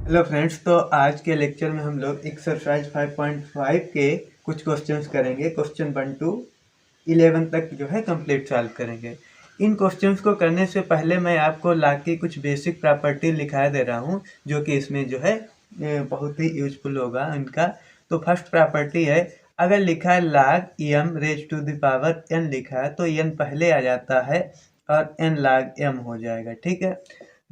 Hello friends, तो आज के लेक्चर में हम लोग एक्सरसाइज 5.5 के कुछ क्वेश्चंस करेंगे। क्वेश्चन 1 to 11 तक जो है कंप्लीट सॉल्व करेंगे। इन क्वेश्चंस को करने से पहले मैं आपको लाग की कुछ बेसिक प्रॉपर्टी लिखा दे रहा हूं, जो कि इसमें जो है बहुत ही यूजफुल होगा इनका। तो फर्स्ट प्रॉपर्टी है, अगर लिखा है log m raise to the power n लिखा है तो एन पहले आ जाता है और एन लाग एम हो जाएगा। ठीक है।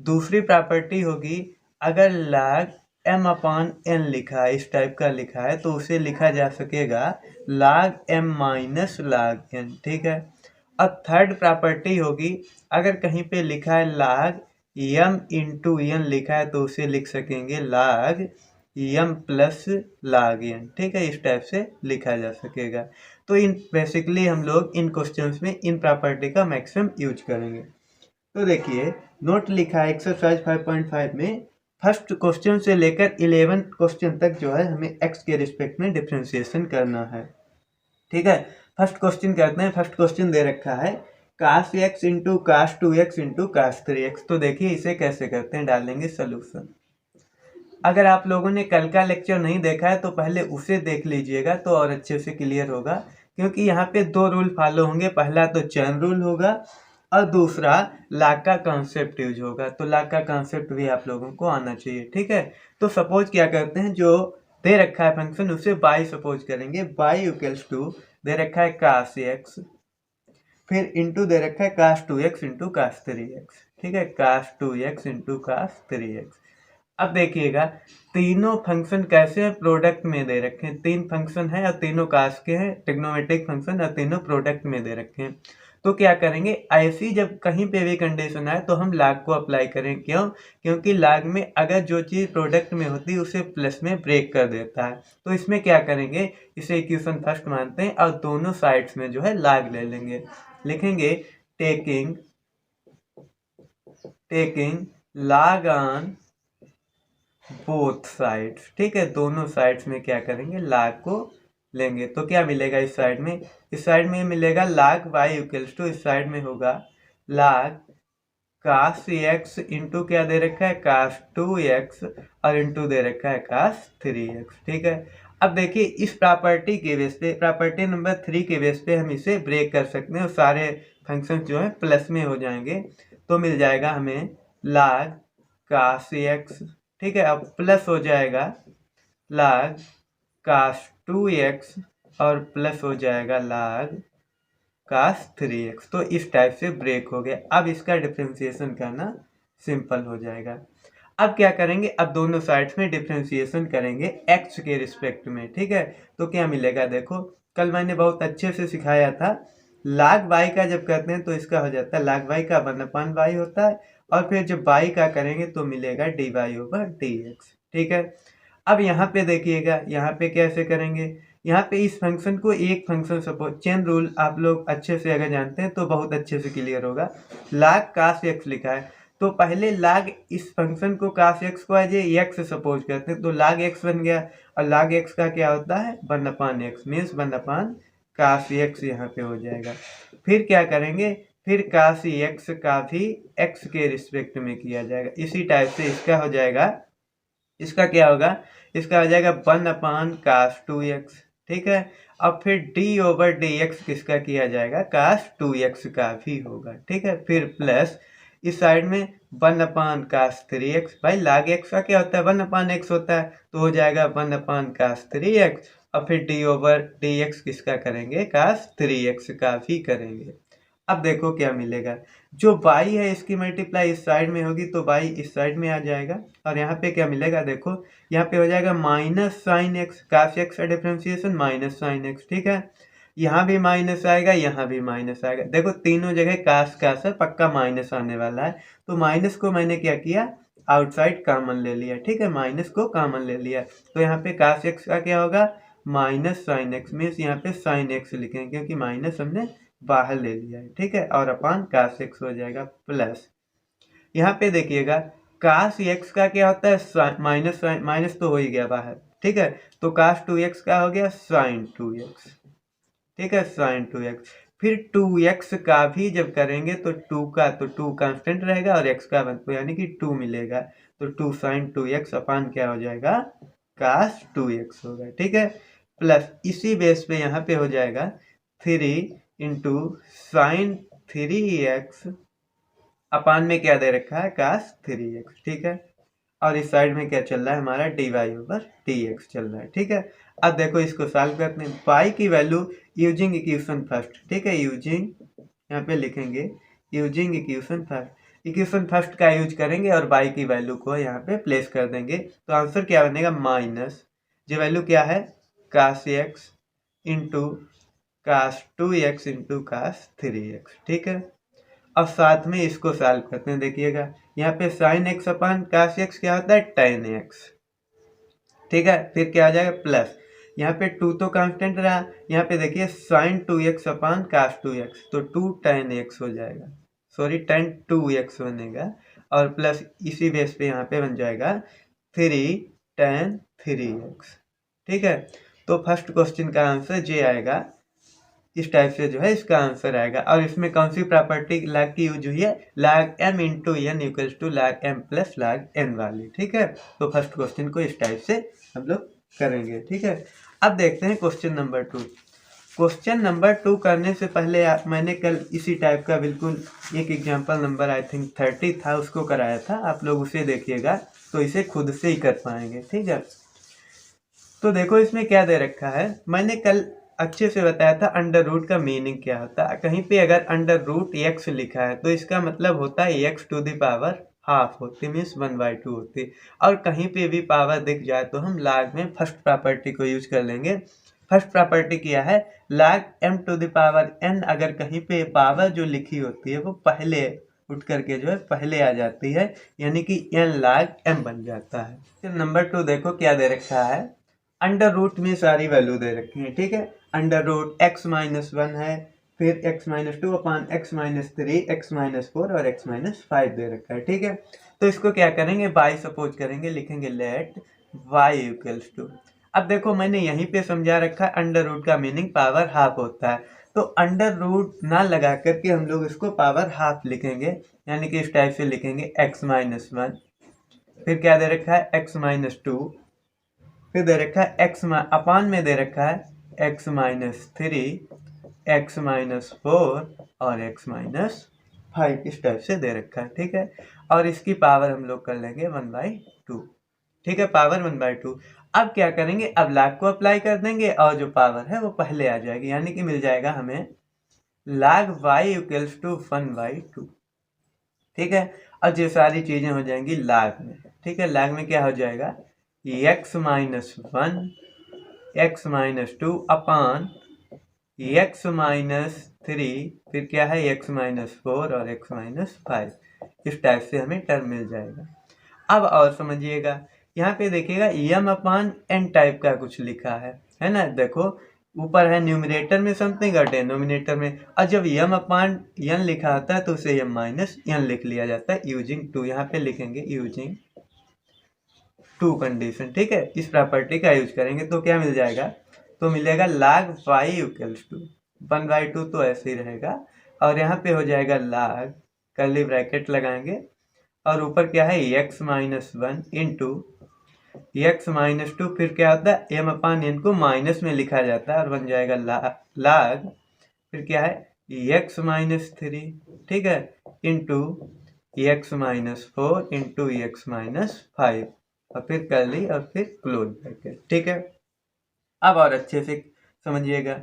दूसरी प्रॉपर्टी होगी, अगर लाग m अपॉन एन लिखा है, इस टाइप का लिखा है, तो उसे लिखा जा सकेगा लाग m माइनस लाग n। ठीक है। अब थर्ड प्रॉपर्टी होगी, अगर कहीं पे लिखा है लाग m इंटू एन लिखा है तो उसे लिख सकेंगे लाग m प्लस लाग n। ठीक है, इस टाइप से लिखा जा सकेगा। तो इन बेसिकली हम लोग इन क्वेश्चंस में इन प्रॉपर्टी का मैक्सिमम यूज करेंगे। तो देखिए, नोट लिखा है एक्सरसाइज 5.5 में फर्स्ट क्वेश्चन से लेकर 11 क्वेश्चन तक जो है हमें x के रिस्पेक्ट में डिफरेंशिएशन करना है। ठीक है। फर्स्ट क्वेश्चन करते हैं। फर्स्ट क्वेश्चन दे रखा है cos x into cos 2x into cos 3x। तो देखिए इसे कैसे करते हैं, डालेंगे सोल्यूशन। अगर आप लोगों ने कल का लेक्चर नहीं देखा है तो पहले उसे देख लीजिएगा, तो और अच्छे से क्लियर होगा। क्योंकि यहाँ पे दो रूल फॉलो होंगे, पहला तो चेन रूल होगा और दूसरा लाग का कॉन्सेप्ट यूज होगा। तो लाग का कॉन्सेप्ट भी आप लोगों को आना चाहिए। ठीक है। तो सपोज क्या करते हैं, जो दे रखा है फंक्शन उसे बाई सपोज करेंगे। बाई इक्वल्स टू दे रखा है कास एक्स, फिर इंटू दे रखा है कास 2x इंटू कास 3x। ठीक है, कास 2x इंटू कास 3x। अब देखिएगा तीनों फंक्शन कैसे हैं, प्रोडक्ट में दे रखे हैं। तीन फंक्शन है और तीनों कास के हैं, ट्रिग्नोमेट्रिक फंक्शन, और तीनों प्रोडक्ट में दे रखे हैं। तो क्या करेंगे, ऐसी जब कहीं पे भी कंडीशन आए तो हम लाग को अप्लाई करें। क्यों? क्योंकि लाग में अगर जो चीज़ प्रोडक्ट में होती है उसे प्लस में ब्रेक कर देता है। तो इसमें क्या करेंगे, इसे इक्वेशन फर्स्ट मानते हैं और दोनों साइड्स में जो है लाग ले लेंगे। लिखेंगे टेकिंग लाग ऑन बोथ साइड्स। ठीक है, दोनों साइड्स में क्या करेंगे, लाग को लेंगे। तो क्या मिलेगा इस साइड में, इस साइड में मिलेगा लाग वाई इक्वल्स टू, इस साइड में होगा लाग कास एक्स इंटू क्या दे रखा है, कास 2x, और इंटू दे रखा है कास 3x। ठीक है। अब देखिए इस प्रॉपर्टी के बेस पे, प्रॉपर्टी नंबर 3 के बेस पे हम इसे ब्रेक कर सकते हैं और सारे फंक्शन जो है प्लस में हो जाएंगे। तो मिल जाएगा हमें लाग कास एक्स। ठीक है। अब प्लस हो जाएगा लाग कास 2x और प्लस हो जाएगा लाग कास 3x। तो इस टाइप से ब्रेक हो गया। अब इसका डिफरेंशिएशन करना सिंपल हो जाएगा। अब क्या करेंगे, अब दोनों साइड्स में डिफरेंशिएशन करेंगे x के रिस्पेक्ट में। ठीक है। तो क्या मिलेगा, देखो कल मैंने बहुत अच्छे से सिखाया था। लाग y का जब करते हैं तो इसका हो जाता है लाग y का 1/y होता है, और फिर जब y का करेंगे तो मिलेगा dy/dx। ठीक है। अब यहाँ पे देखिएगा, यहाँ पे कैसे करेंगे, यहाँ पे इस फंक्शन को एक फंक्शन सपोज, चेन रूल आप लोग अच्छे से अगर जानते हैं तो बहुत अच्छे से क्लियर होगा। लाग कास एक्स लिखा है तो पहले लाग इस फंक्शन को कास एक्स को एज एक्स सपोज करते हैं, तो लाग एक्स बन गया। और लाग एक्स का क्या होता है, 1/x मीन्स 1/ कास एक्स यहाँ पे हो जाएगा। फिर क्या करेंगे, फिर कास एक्स का भी एक्स के रिस्पेक्ट में किया जाएगा। इसी टाइप से इसका हो जाएगा, इसका क्या होगा, इसका हो जाएगा 1/cos 2x। ठीक है। अब फिर d/dx किसका किया जाएगा, cos 2x का भी होगा। ठीक है। फिर प्लस इस साइड में 1/cos 3x। भाई लाग x का क्या होता है, 1/x होता है, तो हो जाएगा 1/cos 3x। और फिर d/dx किसका करेंगे, cos 3x का भी करेंगे। अब देखो क्या मिलेगा, जो बाई है इसकी मल्टीप्लाई इस साइड में होगी तो बाई इस साइड में आ जाएगा। और यहाँ पे क्या मिलेगा, देखो यहाँ पे हो जाएगा माइनस साइन एक्स, कास एक्स का डिफरेंशिएशन माइनस साइन एक्स। ठीक है। यहाँ भी माइनस आएगा, यहाँ भी माइनस आएगा। देखो तीनों जगह कास कास है, पक्का माइनस आने वाला है। तो माइनस को मैंने क्या किया, आउटसाइड कॉमन ले लिया। ठीक है, माइनस को कॉमन ले लिया। तो यहाँ पे कास एक्स का क्या होगा, माइनस साइन एक्स, मीन्स यहाँ पे साइन एक्स लिखेंगे क्योंकि माइनस हमने बाहर ले लिया है। ठीक है। और अपान कास एक्स हो जाएगा प्लस, यहाँ पे देखिएगा कास एक्स का क्या होता है, माइनस माइनस तो हो ही गया बाहर। ठीक है। तो कास 2x का हो गया साइन 2x। ठीक है, साइन 2x। फिर 2x का भी जब करेंगे तो 2 का तो 2 कांस्टेंट रहेगा और x का 1 तो यानी कि 2 मिलेगा, तो 2 sin 2x अपान क्या हो जाएगा cos 2x होगा, ठीक है। प्लस इसी बेस पे यहाँ पे हो जाएगा 3 इंटू साइन 3x अपान में क्या दे रखा है cos 3x, ठीक है। और इस साइड में क्या चल रहा है हमारा dy/dx चल रहा है, ठीक है। अब देखो इसको सॉल्व करते हैं। पाई की वैल्यू यूजिंग इक्वेशन फर्स्ट, ठीक है, यूजिंग यहाँ पे लिखेंगे यूजिंग इक्वेशन फर्स्ट का यूज करेंगे और बाई की वैल्यू को यहाँ पे प्लेस कर देंगे, तो आंसर क्या बनेगा माइनस जो वैल्यू क्या है cos x into cos 2x into cos 3x, ठीक है। अब साथ में इसको सॉल्व करते हैं, देखिएगा यहाँ पे साइन एक्स अपान cos x क्या होता है tan x, ठीक है। फिर क्या आ जाएगा प्लस यहाँ पे 2 तो कांस्टेंट रहा, यहाँ पे देखिए साइन 2x अपान cos 2x तो 2 tan x हो जाएगा, सॉरी tan 2x बनेगा, और प्लस इसी बेस पे यहाँ पे बन जाएगा 3 tan 3x, ठीक है। तो फर्स्ट क्वेश्चन का आंसर जे आएगा, इस टाइप से जो है इसका आंसर आएगा। और इसमें कौन सी प्रॉपर्टी log की यूज हुई है, log m into n equals to log m plus log n वाली, ठीक है। तो फर्स्ट क्वेश्चन को इस टाइप से हम लोग करेंगे, ठीक है। अब देखते हैं क्वेश्चन नंबर 2। क्वेश्चन नंबर 2 करने से पहले मैंने कल इसी टाइप का बिल्कुल एक एग्जाम्पल नंबर आई थिंक 30 था उसको कराया था, आप लोग उसे देखिएगा तो इसे खुद से ही कर पाएंगे, ठीक है। तो देखो इसमें क्या दे रखा है, मैंने कल अच्छे से बताया था अंडर रूट का मीनिंग क्या होता है। कहीं पे अगर अंडर रूट x लिखा है तो इसका मतलब होता है x to the power half होती, मीन्स 1/2 होती। और कहीं पे भी पावर दिख जाए तो हम log में फर्स्ट प्रॉपर्टी को यूज कर लेंगे। फर्स्ट प्रॉपर्टी क्या है, log m to the power n, अगर कहीं पे पावर जो लिखी होती है वो पहले उठ करके जो है पहले आ जाती है, यानी कि n log m बन जाता है। फिर नंबर 2 देखो क्या दे रखा है, अंडर रूट में सारी वैल्यू दे रखी है, ठीक है। अंडर रूट x-1 है, फिर x-2 अपान x-3, x-4 और x-5 दे रखा है, ठीक है। तो इसको क्या करेंगे, बाई सपोज करेंगे, लिखेंगे लेट y इक्वल्स टू। अब देखो मैंने यहीं पे समझा रखा है अंडर रूट का मीनिंग पावर हाफ होता है, तो अंडर रूट ना लगा करके हम लोग इसको पावर हाफ लिखेंगे, यानी कि इस टाइप से लिखेंगे x-1, फिर क्या दे रखा है x-2, फिर दे रखा है x अपान में दे रखा है x-3, x-4 और x-5, इस टाइप से दे रखा है, ठीक है। और इसकी पावर हम लोग कर लेंगे 1/2, ठीक है, पावर 1/2। अब क्या करेंगे, अब log को अप्लाई कर देंगे और जो पावर है वो पहले आ जाएगी, यानी कि मिल जाएगा हमें log y इक्वल्स टू 1/2, ठीक है। और ये सारी चीजें हो जाएंगी log में, ठीक है। log में क्या हो जाएगा x-1 x-2 अपान x-3, फिर क्या है x-4 और x-5, इस टाइप से हमें टर्म मिल जाएगा। अब और समझिएगा, यहाँ पे देखिएगा m अपान n टाइप का कुछ लिखा है ना। देखो ऊपर है न्यूमिनेटर में समथिंग और डिनोमिनेटर में, और जब m अपान n लिखा होता है तो उसे m-n लिख लिया जाता है यूजिंग 2, यहाँ पे लिखेंगे यूजिंग 2 कंडीशन, ठीक है। इस प्रॉपर्टी का यूज करेंगे तो क्या मिल जाएगा, तो मिलेगा log y इक्वल्स टू 1/2, तो ऐसे ही रहेगा। और यहाँ पे हो जाएगा log, कर्ली ब्रैकेट लगाएंगे, और ऊपर क्या है x-1 इंटू x-2, फिर क्या होता है m अपान n को माइनस में लिखा जाता है और बन जाएगा log, फिर क्या है x-3, ठीक है, इंटू x-4 इंटू x-5, और फिर कर ली और फिर क्लोज ब्रैकेट, ठीक है। अब और अच्छे से समझिएगा,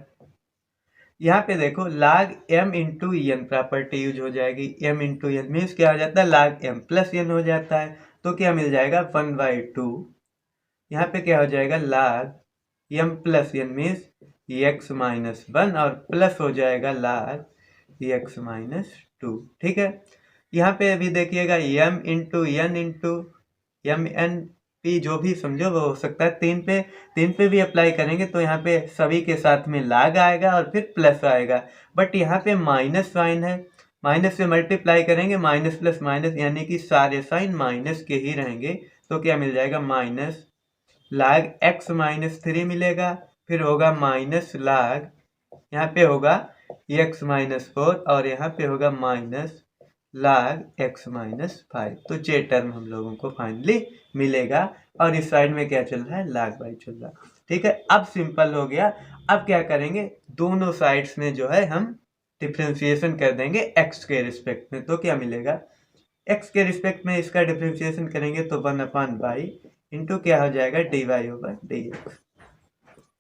यहाँ पे देखो log m into n property use हो जाएगी। m इंटू एन मीन्स क्या हो जाता है log m प्लस n हो जाता है, तो क्या मिल जाएगा 1/2। यहाँ पे क्या हो जाएगा log m plus n means x-1 और प्लस हो जाएगा log x-2, ठीक है। यहाँ पे अभी देखिएगा m into n into m-n p जो भी समझो वो हो सकता है, 3 पे भी अप्लाई करेंगे तो यहाँ पे सभी के साथ में log आएगा और फिर प्लस आएगा, बट यहाँ पे माइनस साइन है, माइनस से मल्टीप्लाई करेंगे, माइनस प्लस माइनस यानी कि सारे साइन माइनस के ही रहेंगे, तो क्या मिल जाएगा माइनस log x-3 मिलेगा, फिर होगा माइनस log, यहाँ पे होगा एक्स माइनस 4 और यहाँ पे होगा माइनस log x माइनस 5। तो ये टर्म हम लोगों को फाइनली मिलेगा और इस साइड में क्या चल रहा है, log y चल रहा है। ठीक है, अब सिंपल हो गया। अब क्या करेंगे, दोनों साइड्स में जो है हम डिफ्रेंशिएशन कर देंगे x के रिस्पेक्ट में। तो क्या मिलेगा, x के रिस्पेक्ट में इसका डिफ्रेंशिएशन करेंगे तो 1/y इंटू क्या हो जाएगा, dy/dx।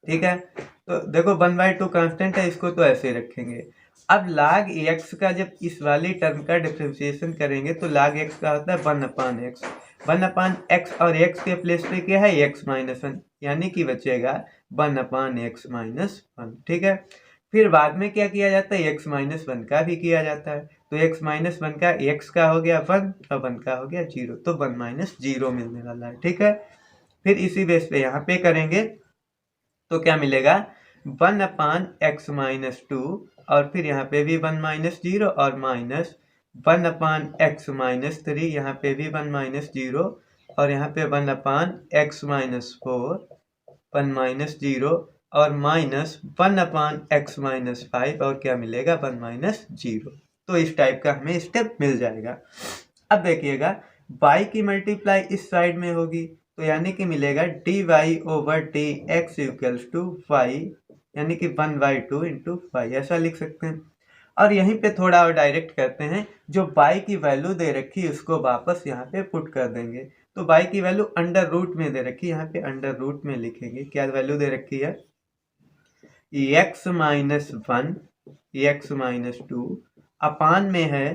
ठीक है, तो देखो 1/2 कांस्टेंट है, इसको तो ऐसे ही रखेंगे। अब log x का जब इस वाली टर्म का डिफ्रेंशिएशन करेंगे तो log x का होता है 1/x। 1/x और x के प्लेस पे क्या है, x माइनस 1, यानी कि बचेगा 1/x माइनस 1। ठीक है, फिर बाद में क्या किया जाता है, x माइनस 1 का भी किया जाता है। तो x माइनस 1 का x का हो गया 1 और 1 का हो गया 0, तो 1 माइनस 0 मिलने वाला है। ठीक है, फिर इसी बेस पे यहाँ पे करेंगे तो क्या मिलेगा, 1/x माइनस 2 और फिर यहाँ पे भी 1 माइनस 0 और माइनस 1/x माइनस 3, यहाँ पे भी 1 माइनस 0 और यहाँ पे 1/x माइनस 4, 1 माइनस 0 और माइनस 1/x माइनस 5 और क्या मिलेगा, 1 माइनस 0। तो इस टाइप का हमें स्टेप मिल जाएगा। अब देखिएगा y की मल्टीप्लाई इस साइड में होगी तो यानी कि मिलेगा dy/dx इक्वल्स टू y, यानी कि 1/2 इंटू y, ऐसा लिख सकते हैं। और यहीं पे थोड़ा और डायरेक्ट करते हैं, जो y की वैल्यू दे रखी उसको वापस यहाँ पे पुट कर देंगे। तो y की वैल्यू अंडर रूट में दे रखी, यहाँ पे अंडर रूट में लिखेंगे। क्या वैल्यू दे रखी है, x माइनस 1, x माइनस 2 अपान में है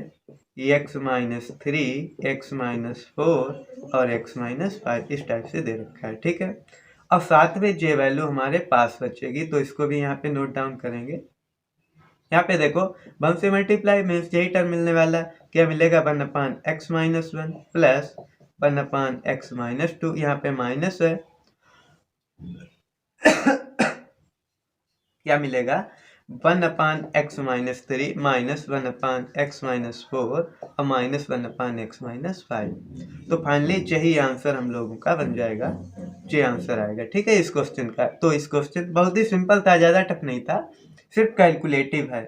x माइनस 3, x माइनस 4 और x माइनस 5, इस टाइप से दे रखा है। ठीक है, और साथ में जे वैल्यू हमारे पास बचेगी तो इसको भी यहाँ पे नोट डाउन करेंगे। यहाँ पे देखो 1 से मल्टीप्लाई मीन्स यही टर्म मिलने वाला है। क्या मिलेगा, 1/x minus 1 plus 1/x minus 2, यहाँ पे माइनस है क्या मिलेगा, 1/x minus 3 minus 1/x minus 4 और माइनस 1/x माइनस 5। तो फाइनली यही आंसर हम लोगों का बन जाएगा, ये आंसर आएगा। ठीक है, इस क्वेश्चन का। तो इस क्वेश्चन बहुत ही सिंपल था, ज़्यादा टफ नहीं था, सिर्फ कैलकुलेटिव है।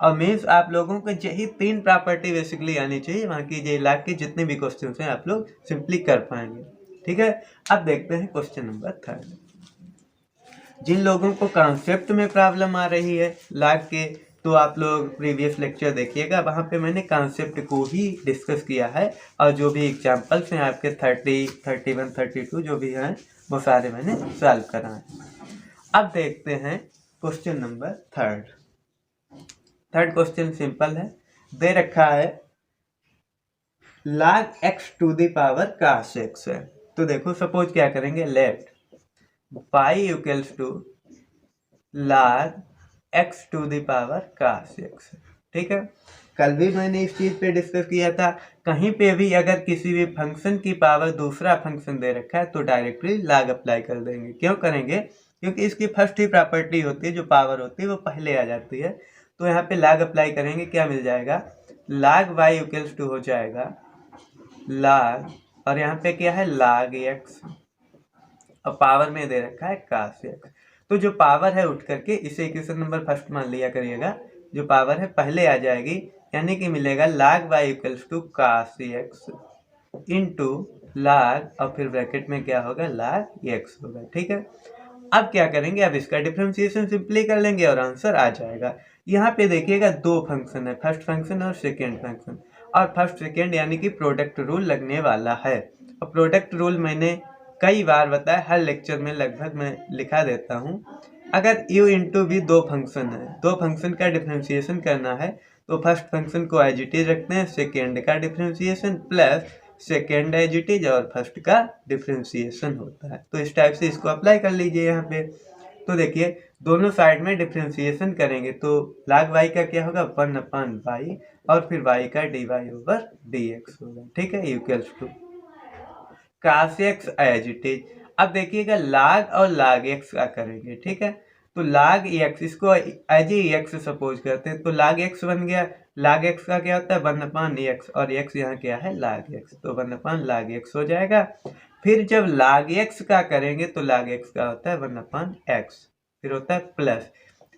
और मीन्स आप लोगों को यही 3 प्रॉपर्टी बेसिकली आनी चाहिए, वहाँ की ये लाख के जितने भी क्वेश्चन हैं आप लोग सिंपली कर पाएंगे। ठीक है, अब देखते हैं क्वेश्चन नंबर 3। जिन लोगों को कॉन्सेप्ट में प्रॉब्लम आ रही है लाग के, तो आप लोग प्रीवियस लेक्चर देखिएगा, वहाँ पे मैंने कॉन्सेप्ट को ही डिस्कस किया है और जो भी एग्जांपल्स हैं आपके 30, 31, 32 जो भी हैं वो सारे मैंने सॉल्व कराए। अब देखते हैं question number 3। Third question simple है, दे रखा है log x to the power cos x है। तो देखो सपोज क्या करेंगे, let y equals to log x to the power cos x। ठीक है, कल भी मैंने इस चीज पे डिस्कस किया था, कहीं पे भी अगर किसी भी फंक्शन की पावर दूसरा फंक्शन दे रखा है तो डायरेक्टली log अप्लाई कर देंगे। क्यों करेंगे, क्योंकि इसकी फर्स्ट ही प्रॉपर्टी होती है, जो पावर होती है वो पहले आ जाती है। तो यहाँ पे log अप्लाई करेंगे, क्या मिल जाएगा, log y इक्वल्स टू हो जाएगा log, और यहाँ पे क्या है log x और पावर में दे रखा है cos x। तो जो पावर है उठ करके इसे इक्वेशन नंबर फर्स्ट मान लिया करिएगा, जो पावर है पहले आ जाएगी, यानी कि मिलेगा log y equals to cos x into log और फिर ब्रैकेट में क्या होगा log x होगा। ठीक है, अब क्या करेंगे, अब इसका डिफरेंशिएशन सिंपली कर लेंगे और आंसर आ जाएगा। यहाँ पे देखिएगा 2 फंक्शन है, फर्स्ट फंक्शन और सेकेंड फंक्शन, और फर्स्ट सेकेंड यानी कि प्रोडक्ट रूल लगने वाला है। और प्रोडक्ट रूल मैंने कई बार बताया, हर लेक्चर में लगभग मैं लिखा देता हूँ। अगर u इंटू भी 2 फंक्शन है, 2 फंक्शन का डिफरेंशिएशन करना है तो फर्स्ट फंक्शन को एज इट इज रखते हैं, सेकेंड का differentiation plus second as it is और फर्स्ट का डिफरेंशिएशन होता है। तो इस टाइप से इसको अप्लाई कर लीजिए यहाँ पे। तो देखिए दोनों साइड में डिफरेंशिएशन करेंगे तो log y का क्या होगा, 1/y और फिर y का dy/dx होगा। ठीक है, equals to cos x as it is. अब देखिएगा log और log x का करेंगे। ठीक है, तो log x इसको एज x सपोज करते हैं, तो log x बन गया। log x का क्या होता है 1/x और x यहाँ क्या है log x, तो 1/log x हो जाएगा। फिर जब log x का करेंगे तो log x का होता है 1/x, फिर होता है प्लस,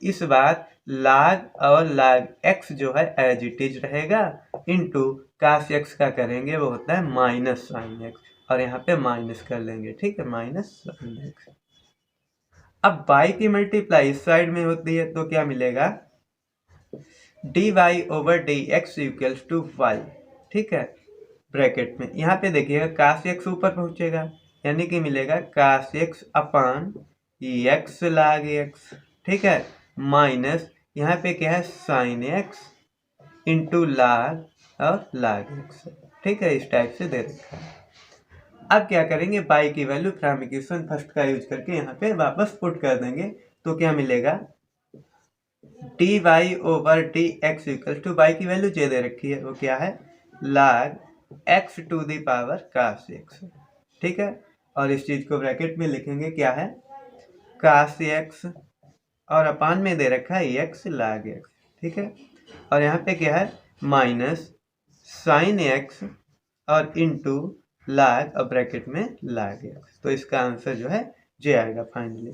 इस बार लाग और लाग एक्स जो है एज इट इज रहेगा, इंटू काश एक्स का करेंगे वो होता है माइनस साइन एक्स, और यहाँ पे माइनस कर लेंगे, ठीक है, माइनस साइन एक्स। अब बाई की मल्टीप्लाई इस साइड में होती है तो क्या मिलेगा, d y over d x equals to y, ठीक है, ब्रैकेट में यहाँ पे देखिएगा काश एक्स ऊपर पहुंचेगा, यानी कि मिलेगा काश एक्स अपान एक्स लाग एक्स, ठीक है, माइनस यहाँ पे क्या है साइन एक्स इंटू लाग और लाग एक्स, ठीक है, इस टाइप से दे रखा है। अब क्या करेंगे, बाई की वैल्यू फ्रॉम इक्वेशन फर्स्ट का यूज करके यहाँ पे वापस पुट कर देंगे, तो क्या मिलेगा, d y over d x equal to y की वैल्यू जे दे रखी है, वो क्या है, log x to the power cos x, ठीक है, और इस चीज को ब्रैकेट में लिखेंगे क्या है, काश एक्स और अपान में दे रखा है एक्स लाग एक्स, ठीक है, और यहाँ पे क्या है माइनस साइन एक्स और इंटू लाग और ब्रैकेट में लाग एक्स, तो इसका आंसर जो है जे आएगा फाइनली,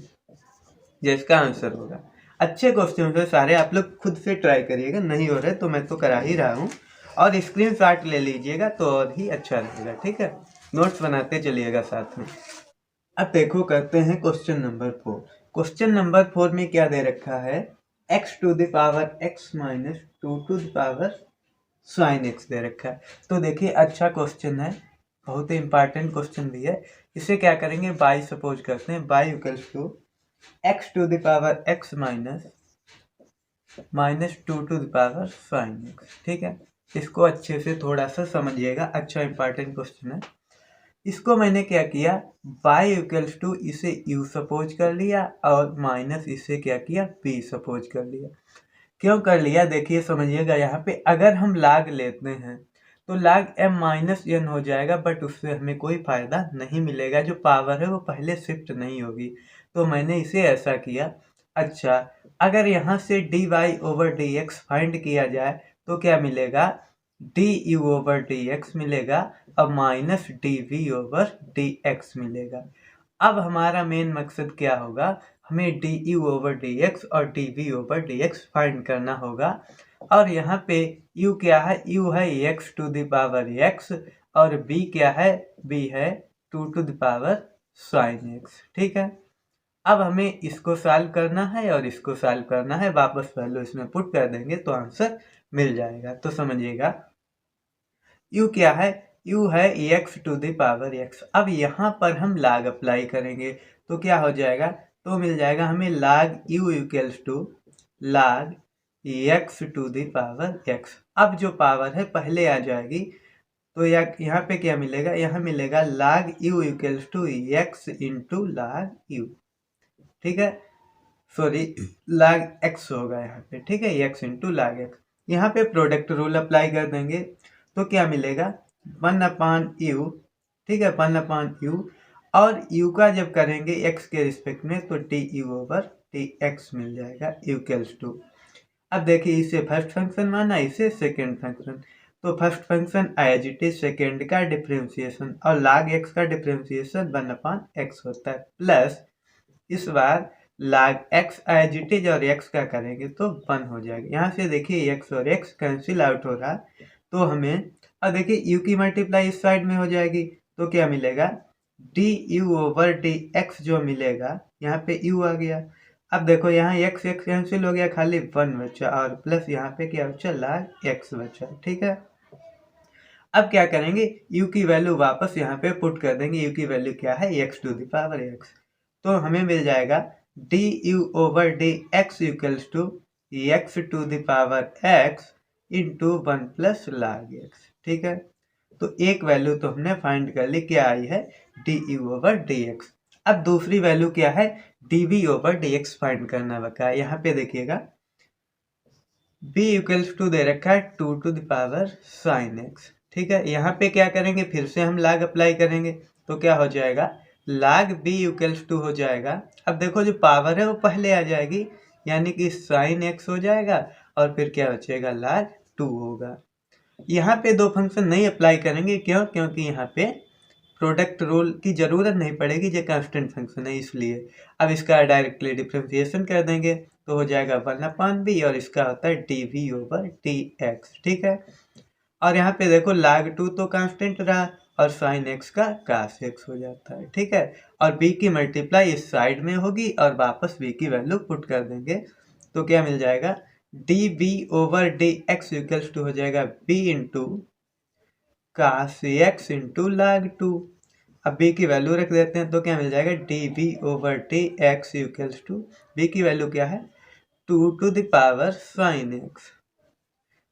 ये इसका आंसर होगा। अच्छे क्वेश्चन है सारे, आप लोग खुद से ट्राई करिएगा, नहीं हो रहे तो मैं तो करा ही रहा हूँ, और स्क्रीनशॉट ले लीजिएगा तो और ही अच्छा रहेगा, ठीक है, नोट्स बनाते चलिएगा साथ में। अब देखो करते हैं क्वेश्चन नंबर 4। क्वेश्चन नंबर 4 में क्या दे रखा है, x to the power x minus 2 to the power sine x दे रखा है। तो देखिए अच्छा क्वेश्चन है, बहुत ही इंपॉर्टेंट क्वेश्चन भी है। इसे क्या करेंगे, बाई सपोज करते हैं, y equals to x to the power x minus 2 to the power sine x, ठीक है, इसको अच्छे से थोड़ा सा समझिएगा, अच्छा इंपॉर्टेंट क्वेश्चन है। इसको मैंने क्या किया, y इक्वल्स टू इसे u सपोज कर लिया और माइनस इसे क्या किया p सपोज कर लिया। क्यों कर लिया, देखिए समझिएगा, यहाँ पे अगर हम लाग लेते हैं तो लाग m माइनस n हो जाएगा, बट उससे हमें कोई फायदा नहीं मिलेगा, जो पावर है वो पहले शिफ्ट नहीं होगी, तो मैंने इसे ऐसा किया। अच्छा, अगर यहाँ से d y over d x find किया जाए तो क्या मिलेगा, d u over d x मिलेगा और minus d v over d x मिलेगा। अब हमारा मेन मकसद क्या होगा, हमें d u over d x और d v over d x find करना होगा, और यहाँ पे u क्या है, u है x to the power x और b क्या है, b है 2 to the power sine x, ठीक है। अब हमें इसको सॉल्व करना है और इसको सॉल्व करना है, वापस वैल्यू इसमें पुट कर देंगे तो आंसर मिल जाएगा। तो समझिएगा u क्या है, u है x to the power x। अब यहाँ पर हम लाग अप्लाई करेंगे तो क्या हो जाएगा, तो मिल जाएगा हमें log u equals to log x to the power x। अब जो पावर है पहले आ जाएगी, तो यहाँ पे क्या मिलेगा, यहाँ मिलेगा log u equals to x into log u, ठीक है, सॉरी लाग x होगा यहाँ पे, ठीक है, x इंटू लाग x। यहाँ पे प्रोडक्ट रूल अप्लाई कर देंगे तो क्या मिलेगा, 1/u, ठीक है, 1/u, और u का जब करेंगे x के रिस्पेक्ट में तो du ओवर dx मिल जाएगा इक्वल्स टू। अब देखिए इसे फर्स्ट फंक्शन माना, इसे सेकेंड फंक्शन, तो first function as it is, second का डिफ्रेंसिएशन और लाग x का डिफ्रेंसिएशन 1/x होता है, प्लस इस बार लाग x एज इट इज और x का करेंगे तो 1 हो जाएगा। यहाँ से देखिए x और x कैंसिल आउट हो रहा है, तो हमें, और देखिए u की मल्टीप्लाई इस साइड में हो जाएगी तो क्या मिलेगा, du ओवर dx जो मिलेगा, यहाँ पे u आ गया। अब देखो यहाँ x x कैंसिल हो गया, खाली 1 बचा, और प्लस यहाँ पे क्या बचा, लाग x बचा, ठीक है। अब क्या करेंगे, u की वैल्यू वापस यहाँ पे पुट कर देंगे, u की वैल्यू क्या है, x to the power x, तो हमें मिल जाएगा du over dx equals to x to the power x into 1 plus log x, ठीक है। तो एक वैल्यू तो हमने फाइंड कर ली, क्या आई है, du ओवर dx। अब दूसरी वैल्यू क्या है, dv ओवर dx फाइंड करना बका है। यहाँ पे देखिएगा b इक्वल्स टू दे रखा है 2 to the power sine x, ठीक है। यहाँ पे क्या करेंगे, फिर से हम लाग अप्लाई करेंगे तो क्या हो जाएगा, लाग b इक्वल्स टू हो जाएगा। अब देखो जो पावर है वो पहले आ जाएगी, यानी कि साइन x हो जाएगा और फिर क्या बचेगा, लाग 2 होगा। यहाँ पे दो फंक्शन नहीं अप्लाई करेंगे, क्यों, क्योंकि यहाँ पे प्रोडक्ट रूल की जरूरत नहीं पड़ेगी, जो कांस्टेंट फंक्शन है इसलिए। अब इसका डायरेक्टली डिफरेंशिएशन कर देंगे तो हो जाएगा 1/b और इसका होता है dv/dx, ठीक है। और यहाँ पे देखो log 2 तो कांस्टेंट रहा और sin x का cos x हो जाता है, ठीक है। और b की मल्टीप्लाई इस साइड में होगी और वापस b की वैल्यू पुट कर देंगे तो क्या मिल जाएगा, dv/dx इक्वल्स टू हो जाएगा b into cos x into log 2। अब b की वैल्यू रख देते हैं तो क्या मिल जाएगा, dv/dx इक्वल्स टू b की वैल्यू क्या है 2 to the power sin x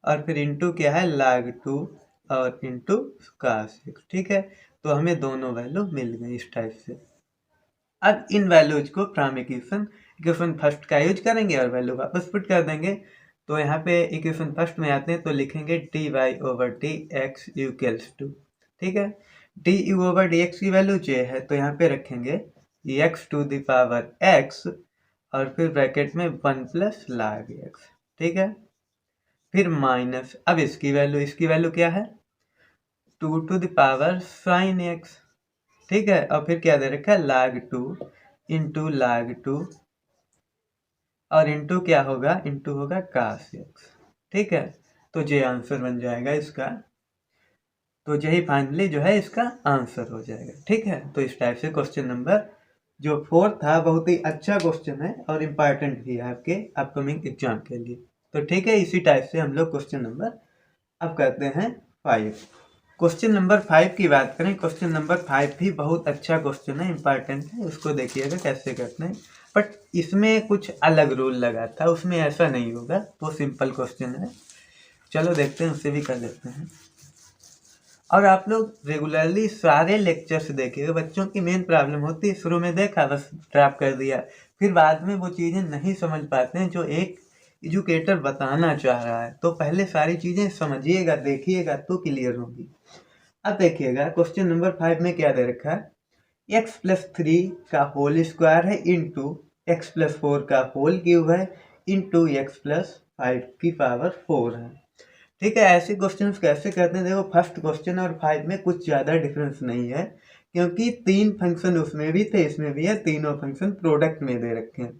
और फिर इंटू क्या है log 2 और इंटू cos x, ठीक है। तो हमें दोनों वैल्यू मिल गई इस टाइप से। अब इन वैल्यूज को फ्रॉम इक्वेशन फर्स्ट का यूज करेंगे और वैल्यू वापस पुट कर देंगे। तो यहाँ पे इक्वेशन फर्स्ट में आते हैं तो लिखेंगे dy/dx इक्वल्स टू, ठीक है, du/dx की वैल्यू j है तो यहाँ पे रखेंगे x to the power x और फिर ब्रैकेट में 1 प्लस log x, ठीक है। फिर माइनस, अब इसकी वैल्यू क्या है 2 to the power sin x, ठीक है। और फिर क्या दे रखा है log 2 इंटू log 2 और इंटू क्या होगा, इंटू होगा cos x, ठीक है। तो ये आंसर बन जाएगा इसका। तो यही फाइनली जो है इसका आंसर हो जाएगा, ठीक है। तो इस टाइप से क्वेश्चन नंबर जो 4 था बहुत ही अच्छा क्वेश्चन है और इम्पॉर्टेंट भी है आपके अपकमिंग एग्जाम के लिए। तो ठीक है, इसी टाइप से हम लोग क्वेश्चन नंबर अब करते हैं 5। क्वेश्चन नंबर 5 की बात करें, क्वेश्चन नंबर 5 भी बहुत अच्छा क्वेश्चन है, इंपॉर्टेंट है, उसको देखिएगा कैसे करते हैं। बट इसमें कुछ अलग रूल लगा था, उसमें ऐसा नहीं होगा, वो सिंपल क्वेश्चन है। चलो देखते हैं, उससे भी कर लेते हैं। और आप लोग रेगुलरली सारे लेक्चर्स देखिएगा। बच्चों की मेन प्रॉब्लम होती है शुरू में देखा बस ड्रॉप कर दिया, फिर बाद में वो चीज़ें नहीं समझ पाते हैं जो एक एजुकेटर बताना चाह रहा है। तो पहले सारी चीज़ें समझिएगा, देखिएगा तो क्लियर होगी। अब देखिएगा क्वेश्चन नंबर 5 में क्या दे रखा है, x+3 का होल स्क्वायर है इंटू x+4 का होल क्यूब है इंटू x+5 की पावर 4 है, ठीक है। ऐसे क्वेश्चन कैसे करते हैं, देखो फर्स्ट क्वेश्चन और 5 में कुछ ज़्यादा डिफरेंस नहीं है क्योंकि 3 फंक्शन उसमें भी थे इसमें भी है, तीनों फंक्शन प्रोडक्ट में दे रखे हैं।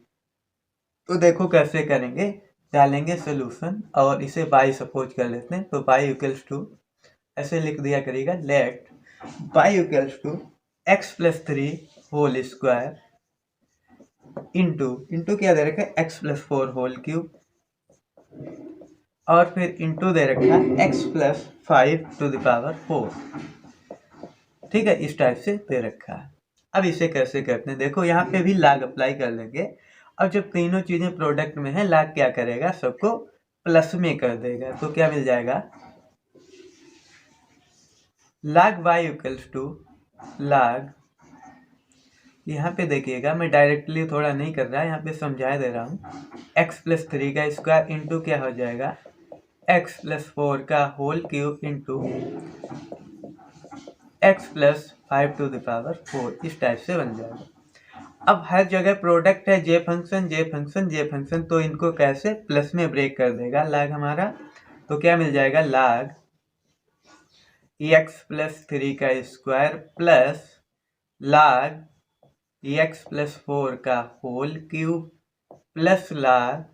तो देखो कैसे करेंगे, डालेंगे सोल्यूशन और इसे बाई सपोज कर लेते हैं। तो बाई इक्वल्स टू ऐसे लिख दिया करेगा, let y equals to x+3 whole square into क्या दे रखा है x+4 होल क्यूब और फिर इंटू दे रखा है x+5 टू द पावर 4, ठीक है। इस टाइप से दे रखा है। अब इसे कैसे करते हैं, देखो यहाँ पे भी log अप्लाई कर लेंगे और जब तीनों चीजें प्रोडक्ट में है log क्या करेगा, सबको प्लस में कर देगा। तो क्या मिल जाएगा, log y equals to log, यहाँ पे देखिएगा मैं डायरेक्टली थोड़ा नहीं कर रहा, यहाँ पे समझा दे रहा हूँ, x+3 का स्क्वायर इंटू क्या हो जाएगा x+4 का whole cube into x+5 to the power 4, इस टाइप से बन जाएगा। अब हर जगह प्रोडक्ट है जे फंक्शन, तो इनको कैसे प्लस में ब्रेक कर देगा log हमारा। तो क्या मिल जाएगा, log x+3 का स्क्वायर प्लस log x+4 का whole cube plus log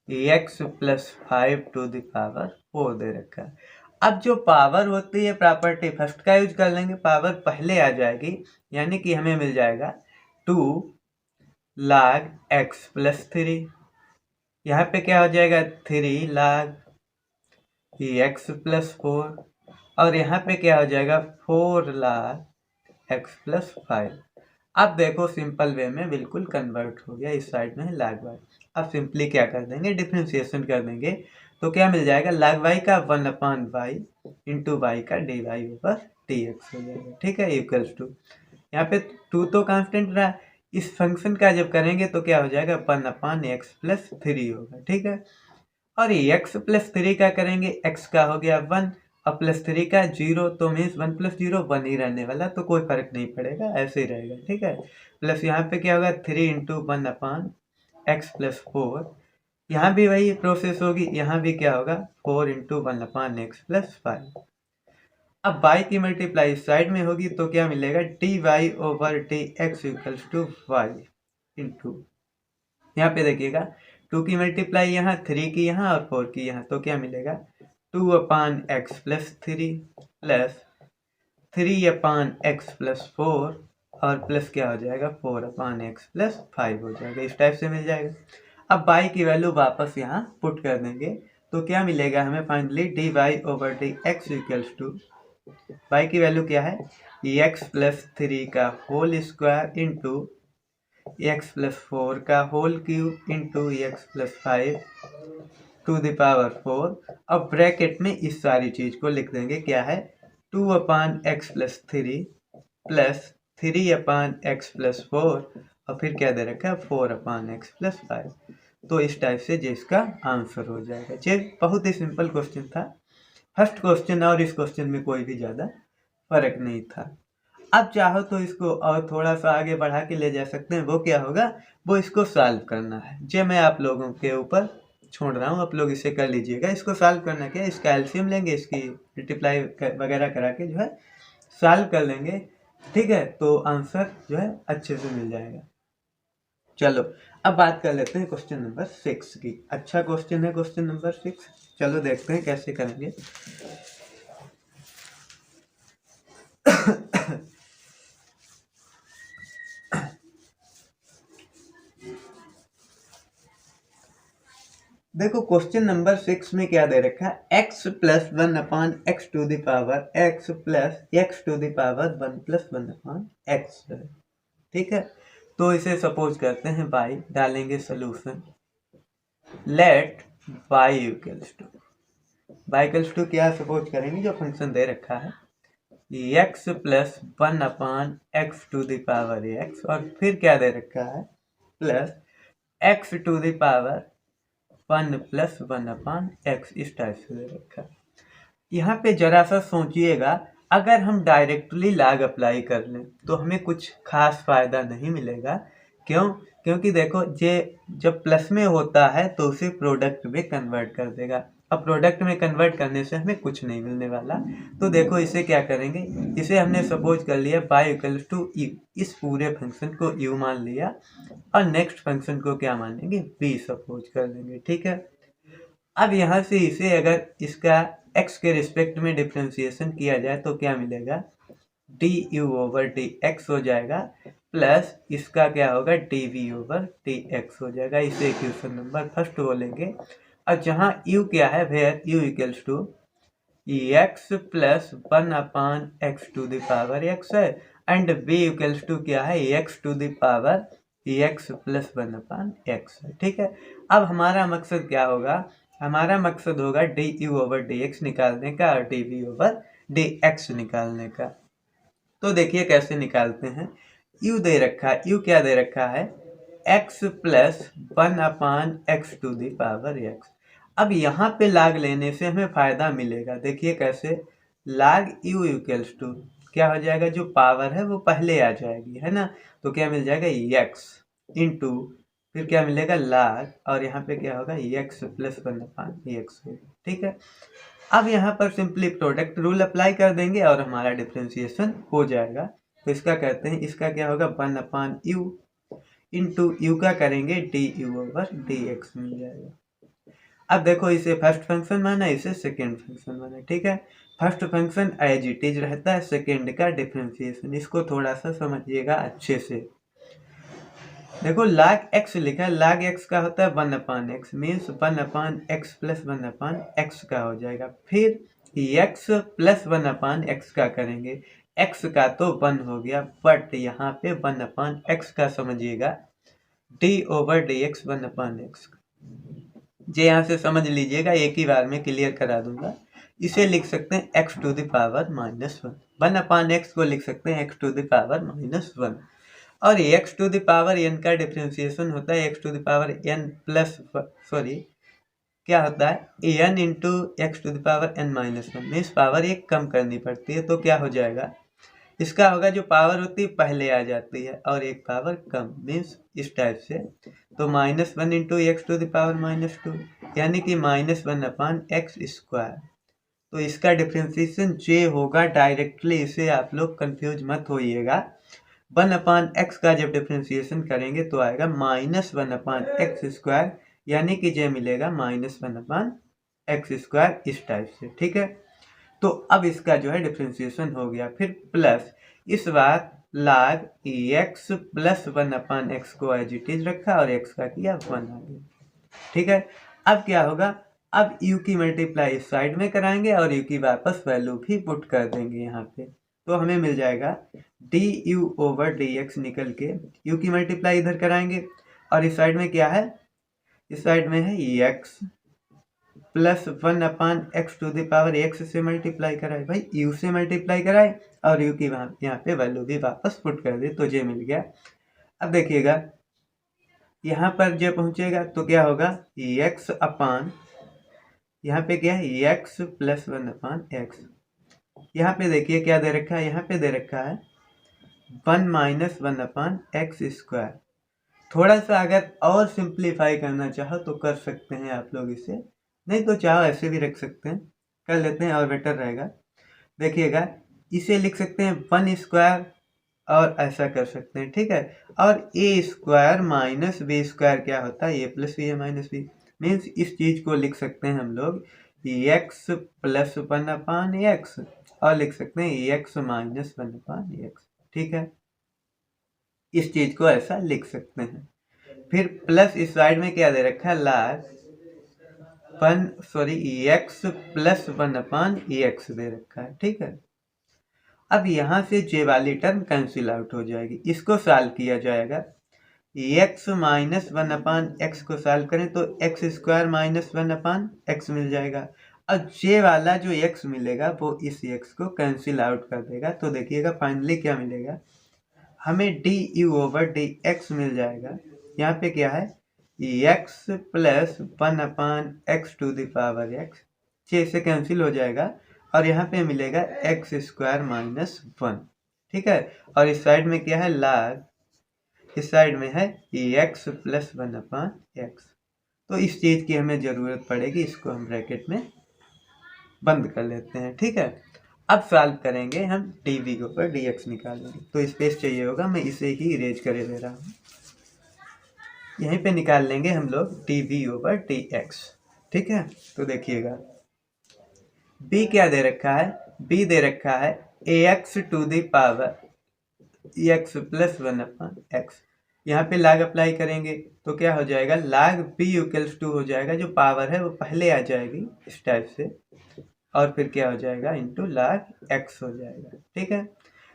x+5 to the power 4 दे रखा है। अब जो पावर होती है प्रॉपर्टी फर्स्ट का यूज कर लेंगे, पावर पहले आ जाएगी, यानी कि हमें मिल जाएगा 2 log x+3, यहाँ पे क्या हो जाएगा 3 log x+4 और यहाँ पे क्या हो जाएगा 4 log x+5। अब देखो सिंपल वे में बिल्कुल कन्वर्ट हो गया, इस साइड में है log y। अब सिंपली क्या कर देंगे, डिफ्रेंशिएशन कर देंगे। तो क्या मिल जाएगा, log y का 1/y इंटू वाई का dy/dx हो जाएगा, ठीक है, इक्वल्स टू, यहाँ पे 2 तो कांस्टेंट रहा, इस फंक्शन का जब करेंगे तो क्या हो जाएगा 1/x+3 होगा, ठीक है। और x+3 का करेंगे, x का हो गया 1 और +3 का 0, तो मीन्स 1 + 0 1 ही रहने वाला, तो कोई फर्क नहीं पड़ेगा, ऐसे ही रहेगा, ठीक है। प्लस यहाँ पे क्या होगा 3 इंटू 1/x+4, यहाँ भी वही प्रोसेस होगी, यहाँ भी क्या होगा 4 इंटू 1/x+5। अब y की मल्टीप्लाई इस साइड में होगी तो क्या मिलेगा dy/dx equals to y into यहाँ पे देखिएगा 2 की मल्टीप्लाई यहाँ, 3 की यहाँ और 4 की यहाँ, तो क्या मिलेगा 2/x plus 3 plus 3/x plus 4 और प्लस क्या हो जाएगा 4/x प्लस 5 हो जाएगा, इस टाइप से मिल जाएगा। अब y की वैल्यू वापस यहाँ पुट कर देंगे तो क्या मिलेगा हमें finally dy/dx equals to y की वैल्यू क्या है x प्लस 3 का whole square into x plus 4 का whole cube into x plus 5 to the power 4। अब ब्रैकेट में इस सारी चीज को लिख देंगे, क्या है 2/x plus 3 plus 3/x plus 4 और फिर क्या दे रखा है 4/x प्लस 5। तो इस टाइप से जिसका आंसर हो जाएगा। ये बहुत ही सिंपल क्वेश्चन था, फर्स्ट क्वेश्चन और इस क्वेश्चन में कोई भी ज़्यादा फर्क नहीं था। अब चाहो तो इसको और थोड़ा सा आगे बढ़ा के ले जा सकते हैं, वो क्या होगा वो इसको सॉल्व करना है। जो मैं आप लोगों के ऊपर छोड़ रहा हूँ, आप लोग इसे कर लीजिएगा। इसको सॉल्व करना क्या है, इसका एलसीएम लेंगे, इसकी मल्टीप्लाई वगैरह करा के जो है सॉल्व कर लेंगे, ठीक है, तो आंसर जो है अच्छे से मिल जाएगा। चलो अब बात कर लेते हैं क्वेश्चन नंबर 6 की। अच्छा क्वेश्चन है क्वेश्चन नंबर 6, चलो देखते हैं कैसे करेंगे। देखो क्वेश्चन नंबर 6 में क्या दे रखा है x plus 1/x to the power x plus x to the power 1 plus 1/x, ठीक है। तो इसे सपोज करते हैं y, डालेंगे solution, let y equals to क्या सपोज करेंगे, जो फंक्शन दे रखा है x plus 1/x to the power x और फिर क्या दे रखा है plus x to the power 1 plus 1/x, इस टाइप से दे रखा है। यहाँ पे जरा सा सोचिएगा, अगर हम डायरेक्टली लॉग अप्लाई कर लें तो हमें कुछ खास फायदा नहीं मिलेगा। क्यों? क्योंकि देखो ये जब प्लस में होता है तो उसे प्रोडक्ट में कन्वर्ट कर देगा। अब प्रोडक्ट में कन्वर्ट करने से हमें कुछ नहीं मिलने वाला। तो देखो इसे क्या करेंगे, इसे हमने सपोज कर लिया y इक्वल्स टू u, इस पूरे फंक्शन को u मान लिया और नेक्स्ट फंक्शन को क्या मानेंगे b सपोज कर देंगे, ठीक है। अब यहाँ से इसे अगर इसका x के रिस्पेक्ट में डिफ्रेंसिएशन किया जाए तो क्या मिलेगा du/dx हो जाएगा, प्लस इसका क्या होगा dv/dx हो जाएगा। इसे इक्वेशन नंबर फर्स्ट बोलेंगे। और जहाँ u क्या है, where u equals to x plus 1/x to the power x है एंड v इक्वल्स टू क्या है x to the power x plus 1/x है, ठीक है। अब हमारा मकसद क्या होगा, हमारा मकसद होगा du/dx निकालने का और dv/dx निकालने का। तो देखिए कैसे निकालते हैं। u दे रखा है, u क्या दे रखा है x plus 1/x to the power x। अब यहाँ पे log लेने से हमें फायदा मिलेगा, देखिए कैसे, log u इक्वल्स टू क्या हो जाएगा, जो पावर है वो पहले आ जाएगी, है ना। तो क्या मिल जाएगा x इंटू फिर क्या मिलेगा log और यहाँ पे क्या होगा x प्लस 1/x, ठीक है। अब यहाँ पर सिंपली प्रोडक्ट रूल अप्लाई कर देंगे और हमारा डिफ्रेंसिएशन हो जाएगा। तो इसका कहते हैं, इसका क्या होगा 1/u इंटू u का करेंगे du/dx मिल जाएगा। अब देखो इसे फर्स्ट फंक्शन माना, इसे सेकेंड फंक्शन माना, ठीक है। First function as it is रहता है, सेकेंड का डिफ्रेंसिएशन, इसको थोड़ा सा समझिएगा अच्छे से। देखो log x लिखा है, log x का होता है 1/x, means 1/x plus 1/x का हो जाएगा। फिर x प्लस 1/x का करेंगे, x का तो 1 हो गया, बट यहाँ पे 1/x का समझिएगा d/dx 1/x। जे यहाँ से समझ लीजिएगा, एक ही बार में क्लियर करा दूंगा। इसे लिख सकते हैं x to the power -1, 1/x को लिख सकते हैं x टू द पावर -1 और x to the power n का डिफ्रेंसिएशन होता है x to the power n plus क्या होता है n into x to the power n-1, means power एक कम करनी पड़ती है। तो क्या हो जाएगा, इसका होगा जो पावर होती है पहले आ जाती है और एक पावर कम, मीन्स इस टाइप से। तो -1 into x to the power -2 यानी कि -1/x²। तो इसका डिफ्रेंसिएशन j होगा डायरेक्टली, इसे आप लोग कंफ्यूज मत होइएगा। 1/x का जब डिफ्रेंसिएशन करेंगे तो आएगा -1/x², यानी कि जो मिलेगा -1/x², इस टाइप से। ठीक है, तो अब इसका जो है डिफ्रेंसिएशन हो गया। फिर प्लस, इस बार log x + 1/x को एज इट इज रखा और x का किया 1 आ गया। ठीक है, अब क्या होगा, अब u की मल्टीप्लाई इस साइड में कराएंगे और u की वापस वैल्यू भी पुट कर देंगे यहाँ पे, तो हमें मिल जाएगा du/dx निकल के u की मल्टीप्लाई इधर कराएंगे और इस साइड में क्या है, इस साइड में है x + 1/x से मल्टीप्लाई कराए, भाई u से मल्टीप्लाई कराए और u की यहाँ पे वैल्यू भी वापस पुट कर दे, तो ये मिल गया। अब देखिएगा यहाँ पर जो पहुंचेगा तो क्या होगा, x अपान, यहाँ पे क्या है x + 1/x, यहाँ पे देखिए क्या दे रखा है, यहाँ पे दे रखा है 1 - 1/x²। थोड़ा सा अगर और सिंप्लीफाई करना चाहो तो कर सकते हैं आप लोग इसे, नहीं तो चाहो ऐसे भी रख सकते हैं, कर लेते हैं और बेटर रहेगा। देखिएगा इसे लिख सकते हैं 1² और ऐसा कर सकते हैं। ठीक है, और a² - b² क्या होता है, a + b - b, मीन्स इस चीज को लिख सकते हैं हम लोग x + 1/x और लिख सकते हैं x - 1/x। ठीक है, इस चीज को ऐसा लिख सकते हैं। फिर प्लस इस साइड में क्या दे रखा है, log x + 1/x दे रखा है। ठीक है, अब यहाँ से j वाली टर्म कैंसिल आउट हो जाएगी, इसको सॉल्व किया जाएगा। x - 1/x को सॉल्व करें तो x² - 1/x मिल जाएगा, और j वाला जो x मिलेगा वो इस x को कैंसिल आउट कर देगा। तो देखिएगा फाइनली क्या मिलेगा, हमें du/dx मिल जाएगा। यहाँ पे क्या है, x + 1/x⁴, 6 से कैंसिल हो जाएगा और यहाँ पे मिलेगा x² - 1। ठीक है, और इस साइड में क्या है, log, इस साइड में है x + 1/x। तो इस चीज की हमें जरूरत पड़ेगी, इसको हम ब्रैकेट में बंद कर लेते हैं। ठीक है, अब सॉल्व करेंगे हम dv/dx निकालेंगे, तो स्पेस चाहिए होगा, मैं इसे ही इरेज करे दे रहा हूँ। यहीं पे निकाल लेंगे हम लोग dv/dx। ठीक है, तो देखिएगा b क्या दे रखा है, b दे रखा है ax⁴ x + 1/x। यहाँ पे log अप्लाई करेंगे तो क्या हो जाएगा, log b = 2 हो जाएगा, जो पावर है वो पहले आ जाएगी इस टाइप से, और फिर क्या हो जाएगा इंटू log x हो जाएगा। ठीक है,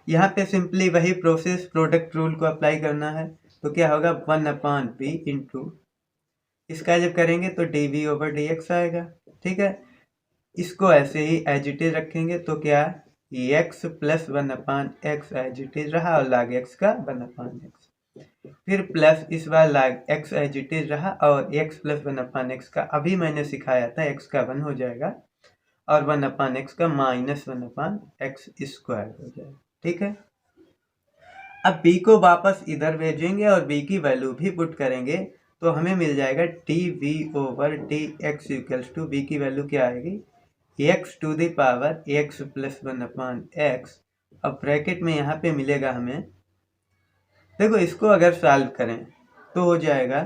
यहाँ पे सिंपली वही प्रोसेस, प्रोडक्ट रूल को अप्लाई करना है, तो क्या होगा 1/b इंटू, इसका जब करेंगे तो dv/dx आएगा। ठीक है, इसको ऐसे ही एज इट इज रखेंगे तो क्या x + 1/x as it is रहा और log x का 1/x, फिर प्लस इस बार log x as it is रहा और x + 1/x का अभी मैंने सिखाया था x का 1 हो जाएगा और 1/x का -1/x² हो जाएगा। ठीक है, अब b को वापस इधर भेजेंगे और b की वैल्यू भी पुट करेंगे तो हमें मिल जाएगा dv/dx = b की वैल्यू क्या आएगी, x⁴ x + 1/x, अब ब्रैकेट में यहाँ पे मिलेगा हमें, देखो इसको अगर सॉल्व करें तो हो जाएगा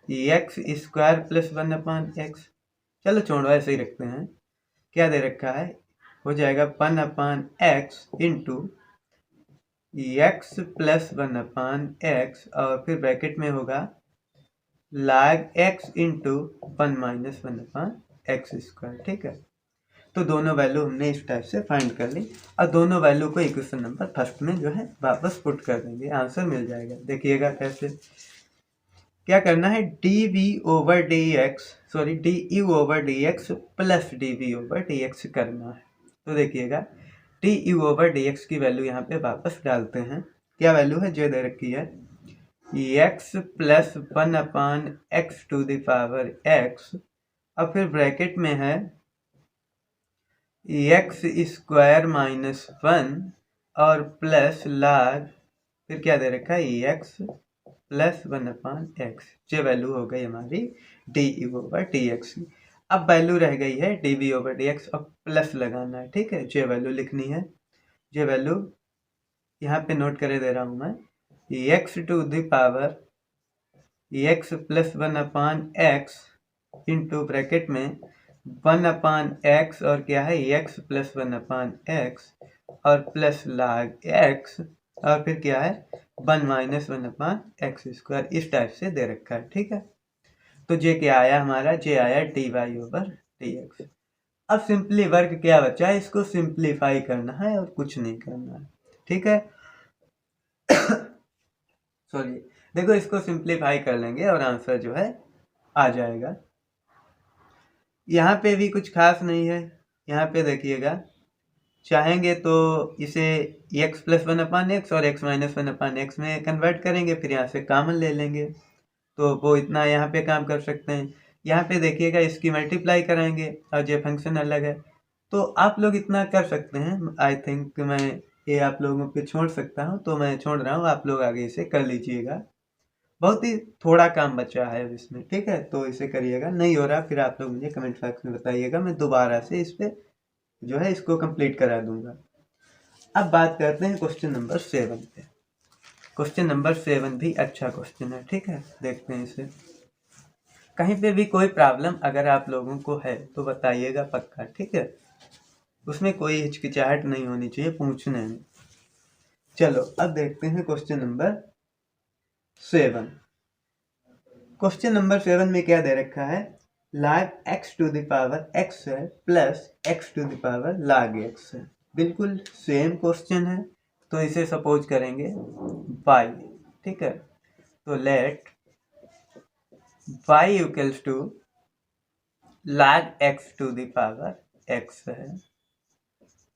x² + 1/x, चलो छोड़ो ऐसे ही रखते हैं, क्या दे रखा है, हो जाएगा 1/x इंटू x + 1/x और फिर ब्रैकेट में होगा log x इंटू 1 - 1/x²। ठीक है, तो दोनों वैल्यू हमने इस टाइप से फाइंड कर ली और दोनों वैल्यू को इक्वेशन नंबर फर्स्ट में जो है वापस पुट कर देंगे, आंसर मिल जाएगा। देखिएगा कैसे, क्या करना है, du/dx + dv/dx करना है। तो देखिएगा du/dx की वैल्यू यहाँ पे वापस डालते हैं, क्या वैल्यू है, जो दे रखी है x + 1/x⁴, और फिर ब्रैकेट में है x² - 1 और प्लस log, फिर क्या दे रखा है x + 1/x, जो वैल्यू हो गई हमारी du/dx की। अब वैल्यू रह गई है dv/dx और प्लस लगाना है। ठीक है, जो वैल्यू लिखनी है, जो वैल्यू यहाँ पे नोट करे दे रहा हूँ मैं, x to the power x plus 1/x into bracket में 1/x और क्या है एक्स प्लस 1/x और प्लस log x और फिर क्या है 1 माइनस 1/x², इस टाइप से दे रखा है। ठीक है, तो जे क्या आया हमारा, जे आया dy/dx। अब सिंपली वर्क क्या बचा है, इसको सिंप्लीफाई करना है और कुछ नहीं करना है। ठीक है सॉरी, देखो इसको सिंप्लीफाई कर लेंगे और आंसर जो है आ जाएगा। यहाँ पे भी कुछ खास नहीं है, यहाँ पे देखिएगा, चाहेंगे तो इसे x प्लस 1/x और x माइनस 1/x में कन्वर्ट करेंगे, फिर यहाँ से कॉमन ले लेंगे, तो वो इतना यहाँ पे काम कर सकते हैं। यहाँ पे देखिएगा इसकी मल्टीप्लाई कराएंगे और जो फंक्शन अलग है, तो आप लोग इतना कर सकते हैं। आई थिंक मैं ये आप लोगों पे छोड़ सकता हूँ, तो मैं छोड़ रहा हूँ, आप लोग आगे इसे कर लीजिएगा। बहुत ही थोड़ा काम बचा है इसमें। ठीक है, तो इसे करिएगा, नहीं हो रहा फिर आप लोग मुझे कमेंट बॉक्स में बताइएगा, मैं दोबारा से इस पे जो है इसको कंप्लीट करा दूंगा। अब बात करते हैं क्वेश्चन नंबर 7 पे। क्वेश्चन नंबर 7 भी अच्छा क्वेश्चन है। ठीक है, देखते हैं इसे। कहीं पे भी कोई प्रॉब्लम अगर आप लोगों को है तो बताइएगा पक्का। ठीक है, उसमें कोई हिचकिचाहट नहीं होनी चाहिए पूछने में। चलो अब देखते हैं क्वेश्चन नंबर 7। क्वेश्चन नंबर 7 में क्या दे रखा है, log x to the power x है plus x to the power log x है। बिल्कुल सेम क्वेश्चन है, तो इसे सपोज करेंगे y। ठीक है, तो let y equals to log x to the power x है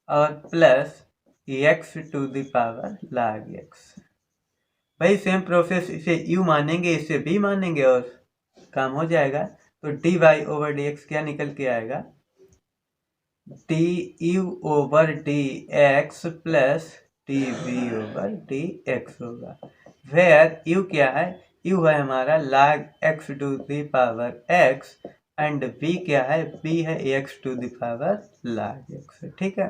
और plus x to the power log x। भाई सेम प्रोसेस, इसे u मानेंगे इसे b मानेंगे और काम हो जाएगा। तो dy/dx क्या निकल के आएगा, du/dx प्लस dv/dx होगा। वेयर u क्या है, u है हमारा log x to the power x and b क्या है, b है x to the power log x। ठीक है,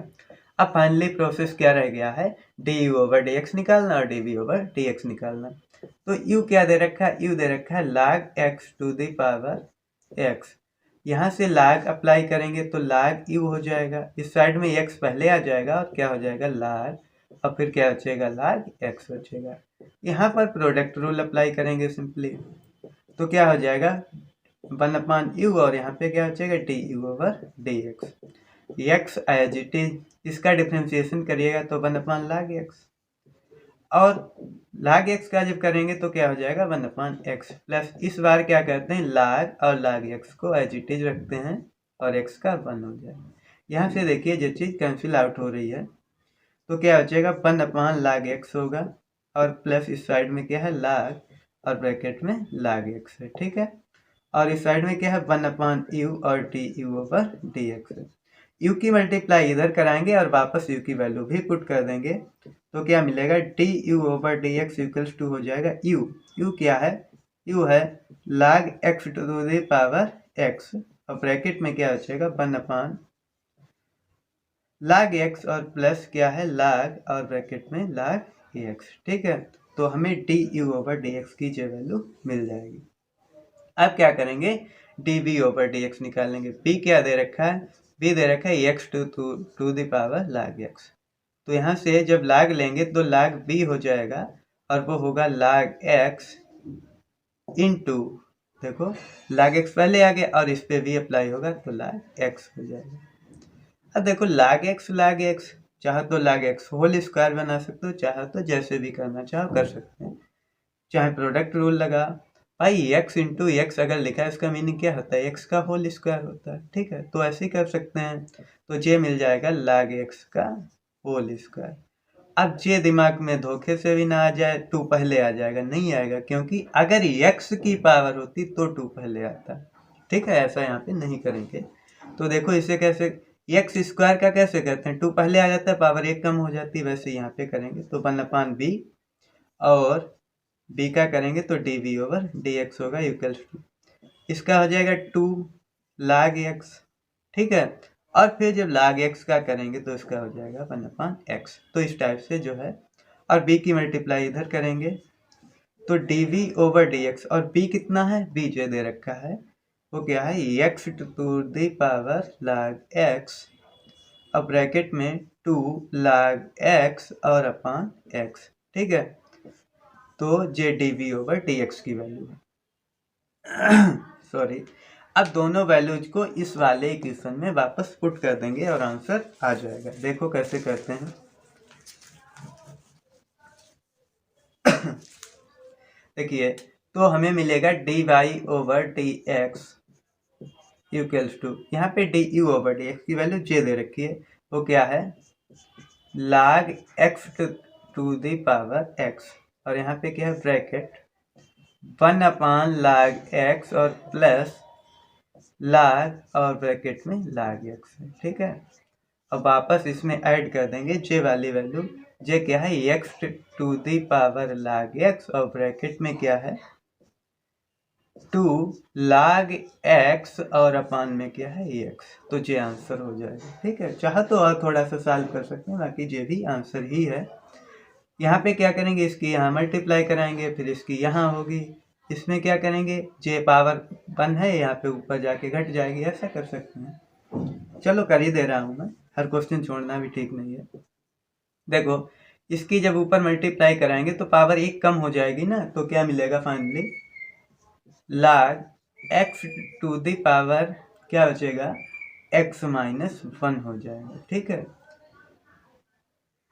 अब फाइनली प्रोसेस क्या रह गया है, du/dx निकालना और dv/dx निकालना। तो u क्या दे रखा है, u दे रखा है log x to the power x। यहाँ से log अप्लाई करेंगे तो log u हो जाएगा, इस साइड में x पहले आ जाएगा और क्या हो जाएगा log, और फिर क्या बचेगा log x बचेगा। यहाँ पर प्रोडक्ट रूल अप्लाई करेंगे सिंपली, तो क्या हो जाएगा 1/u और यहाँ पे क्या बचेगा du/dx। x as it is, इसका डिफ्रेंसिएशन करिएगा तो 1/log x, और log x का जब करेंगे तो क्या हो जाएगा 1/x प्लस, इस बार क्या करते हैं log और log x को एज इट इज रखते हैं और x का 1 हो जाएगा। यहाँ से देखिए जो चीज़ कैंसिल आउट हो रही है, तो क्या बचेगा 1/log x होगा और प्लस इस साइड में क्या है log और ब्रैकेट में log x है। ठीक है, और इस साइड में क्या है 1/u और du/dx है। u की मल्टीप्लाई इधर कराएंगे और वापस u की वैल्यू भी पुट कर देंगे, तो क्या मिलेगा du/dx इक्वल्स टू हो जाएगा u क्या है, u है log x to the power x और ब्रैकेट में क्या बचेगा 1/log x और प्लस क्या है log और ब्रैकेट में log x। ठीक है, तो हमें du/dx की जो वैल्यू मिल जाएगी। अब क्या करेंगे dv/dx निकालेंगे। b क्या दे रखा है, b दे रखा है x to the power log x, तो यहाँ से जब log लेंगे तो log b हो जाएगा और वो होगा log x इंटू, देखो log x पहले आ गया और इस पे भी अप्लाई होगा तो log x हो जाएगा। अब देखो log x चाहे तो log x होल स्क्वायर बना सकते हो, चाहे तो जैसे भी करना चाहो कर सकते हैं, चाहे प्रोडक्ट रूल लगा। भाई x इंटू एक्स अगर लिखा है इसका मीनिंग क्या होता है, x का होल स्क्वायर होता है। ठीक है, तो ऐसे ही कर सकते हैं, तो जे मिल जाएगा log x का होल स्क्वायर। अब जे दिमाग में धोखे से भी ना आ जाए, 2 पहले आ जाएगा, नहीं आएगा, क्योंकि अगर x की पावर होती तो 2 पहले आता। ठीक है, ऐसा यहाँ पे नहीं करेंगे। तो देखो इसे कैसे, एक्स स्क्वायर का कैसे करते हैं, 2 पहले आ जाता है, पावर 1 कम हो जाती है, वैसे यहाँ पे करेंगे तो 1/b और b का करेंगे तो dv/dx होगा इक्वल्स टू, इसका हो जाएगा 2 log x। ठीक है, और फिर जब log x का करेंगे तो इसका हो जाएगा 1/x। तो इस टाइप से जो है, और b की मल्टीप्लाई इधर करेंगे तो dv ओवर dx, और b कितना है, b जो दे रखा है वो क्या है, x to the power log x, अब ब्रैकेट में 2 log x और अपान x, ठीक है। तो जे dv ओवर dx की वैल्यू है सॉरी। अब दोनों वैल्यूज को इस वाले इक्वेशन में वापस पुट कर देंगे और आंसर आ जाएगा। देखो कैसे करते हैं देखिए, तो हमें मिलेगा d y over d x equals to, यहाँ पे d u over d x की वैल्यू जे दे रखी है, वो क्या है log x to the power x, और यहाँ पे क्या है ब्रैकेट 1 अपान log x और प्लस log और ब्रैकेट में log x, ठीक है। अब वापस इसमें ऐड कर देंगे जे वाली वैल्यू, जे क्या है x to the power log x और ब्रैकेट में क्या है 2 log x और अपान में क्या है x, तो जे आंसर हो जाएगा, ठीक है। चाहे तो और थोड़ा सा सॉल्व कर सकते हैं, बाकी जे भी आंसर ही है। यहाँ पे क्या करेंगे, इसकी यहाँ मल्टीप्लाई कराएंगे, फिर इसकी यहाँ होगी, इसमें क्या करेंगे जे पावर 1 है यहाँ पे ऊपर जाके घट जाएगी, ऐसा कर सकते हैं। चलो कर ही दे रहा हूँ मैं, हर क्वेश्चन छोड़ना भी ठीक नहीं है। देखो इसकी जब ऊपर मल्टीप्लाई कराएंगे तो पावर 1 कम हो जाएगी ना, तो क्या मिलेगा finally log x to the power क्या बचेगा x माइनस 1 हो जाएगा, ठीक है।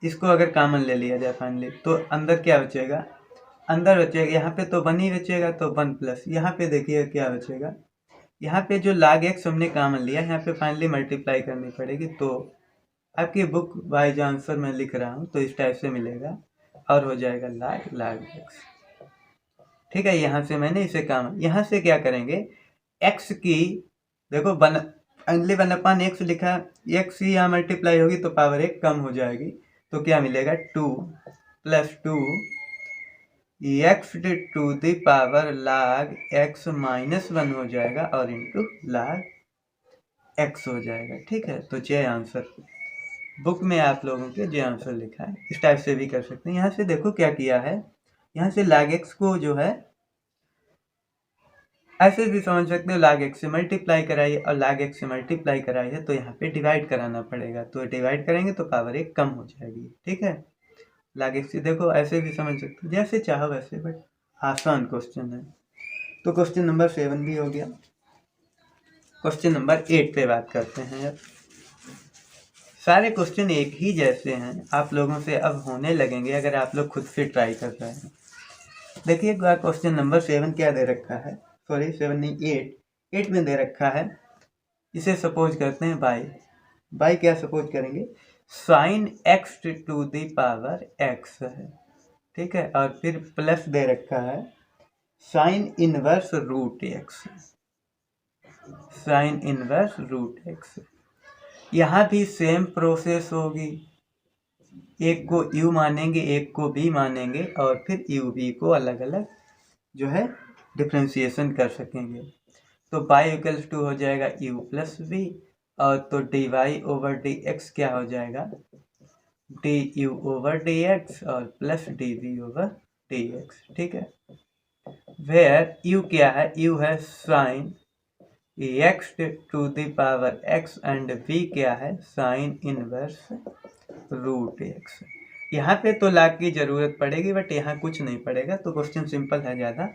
इसको अगर कॉमन ले लिया जाए फाइनली तो अंदर क्या बचेगा, अंदर बचेगा यहाँ पे तो 1 ही बचेगा, तो 1 प्लस यहाँ पे देखिए क्या बचेगा, यहाँ पे जो log x हमने कॉमन लिया, यहाँ पे फाइनली मल्टीप्लाई करनी पड़ेगी, तो आपकी बुक वाइज आंसर मैं लिख रहा हूँ तो इस टाइप से मिलेगा और हो जाएगा log x, ठीक है। यहाँ से मैंने इसे काम, यहाँ से क्या करेंगे x की, देखो फाइनली 1 अपान x लिखा, x ही यहाँ मल्टीप्लाई होगी तो पावर 1 कम हो जाएगी, तो क्या मिलेगा 2 plus 2 x to the power log x minus 1 हो जाएगा और इंटू log x हो जाएगा, ठीक है। तो जे आंसर बुक में आप लोगों के जे आंसर लिखा है, इस टाइप से भी कर सकते हैं। यहाँ से देखो क्या किया है, यहाँ से log x को जो है ऐसे भी समझ सकते हो, log x से मल्टीप्लाई कराइए और log x से मल्टीप्लाई कराई है तो यहाँ पे डिवाइड कराना पड़ेगा, तो डिवाइड करेंगे तो पावर 1 कम हो जाएगी, ठीक है। log x से देखो ऐसे भी समझ सकते हो, जैसे चाहो वैसे, बट आसान क्वेश्चन है। तो क्वेश्चन नंबर 7 भी हो गया। क्वेश्चन नंबर 8 पे बात करते हैं यार। सारे क्वेश्चन एक ही जैसे हैं, आप लोगों से अब होने लगेंगे अगर आप लोग खुद से ट्राई कर रहे हैं। देखिए क्वेश्चन नंबर 7 क्या दे रखा है, सॉरी 7 नहीं 8 में दे रखा है। इसे सपोज करते हैं बाई क्या सपोज करेंगे, sine x to the power x है, ठीक है, और फिर प्लस दे रखा है sine inverse root x, sine inverse root x। यहाँ भी सेम प्रोसेस होगी, एक को u मानेंगे एक को v मानेंगे और फिर u v को अलग अलग जो है डिफ्रेंशिएशन कर सकेंगे। तो बाई इक्वल्स टू हो जाएगा u प्लस v, और तो d y over d x क्या हो जाएगा d u over d x और plus d v over d x, ठीक है। वेयर u क्या है, u है sine x to the power x and v क्या है साइन इनवर्स रूट x। यहाँ पे तो log की ज़रूरत पड़ेगी बट यहाँ कुछ नहीं पड़ेगा, तो क्वेश्चन सिंपल है, ज़्यादा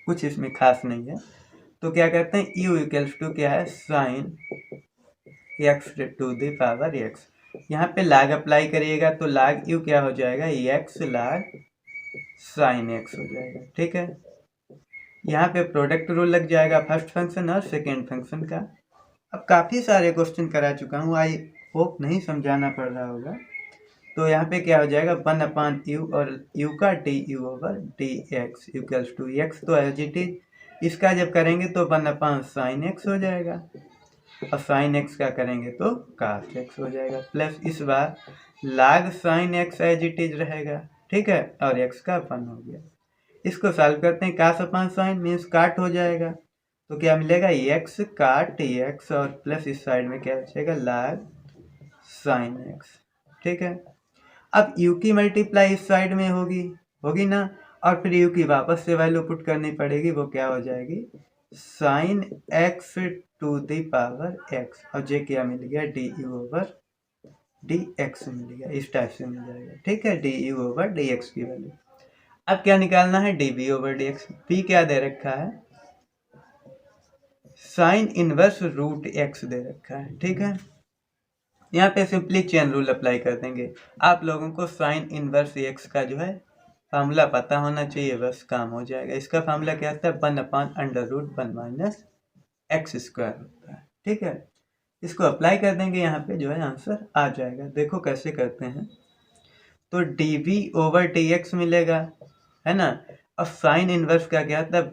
कुछ इसमें खास नहीं है। तो क्या करते हैं u इक्वल्स टू क्या है sine x to the power x, यहाँ पे log अप्लाई करिएगा तो log u क्या हो जाएगा x log साइन x हो जाएगा, ठीक है। यहाँ पे प्रोडक्ट रूल लग जाएगा फर्स्ट फंक्शन और सेकेंड फंक्शन का। अब काफ़ी सारे क्वेश्चन करा चुका हूँ, आई होप नहीं समझाना पड़ रहा होगा। तो यहाँ पे क्या हो जाएगा 1 अपान यू और u का d u over d x equals to x, तो एज इट इज इसका जब करेंगे तो 1 अपान साइन एक्स हो जाएगा और साइन एक्स का करेंगे तो कास एक्स हो जाएगा, प्लस इस बार log sine x as it is रहेगा, ठीक है, और एक्स का 1 हो गया। इसको सॉल्व करते हैं, कास अपान साइन मीन्स काट हो जाएगा, तो क्या मिलेगा एक्स काट एक्स और प्लस इस साइड में क्या बचेगा log साइन एक्स, ठीक है। अब u की मल्टीप्लाई इस साइड में होगी ना, और फिर यू की वापस से वैल्यू पुट करनी पड़ेगी, वो क्या हो जाएगी sine x to the power x, और जे क्या मिल गया d u over d x मिल गया, इस टाइप से मिल जाएगा। ठीक है, d u over d x की वैल्यू। अब क्या निकालना है, d b over d x. P क्या दे रखा है, साइन इनवर्स रूट एक्स दे रखा है। ठीक है, यहाँ पे सिंपली चेन रूल अप्लाई कर देंगे। आप लोगों को साइन इनवर्स एक्स का जो है फार्मूला पता होना चाहिए, बस काम हो जाएगा। इसका फार्मूला क्या होता है, 1/√1 माइनस एक्स स्क्वायर होता है। ठीक है, इसको अप्लाई कर देंगे, यहाँ पे जो है आंसर आ जाएगा। देखो कैसे करते हैं, तो d v over d x मिलेगा, है ना। और साइन इनवर्स का क्या होता है,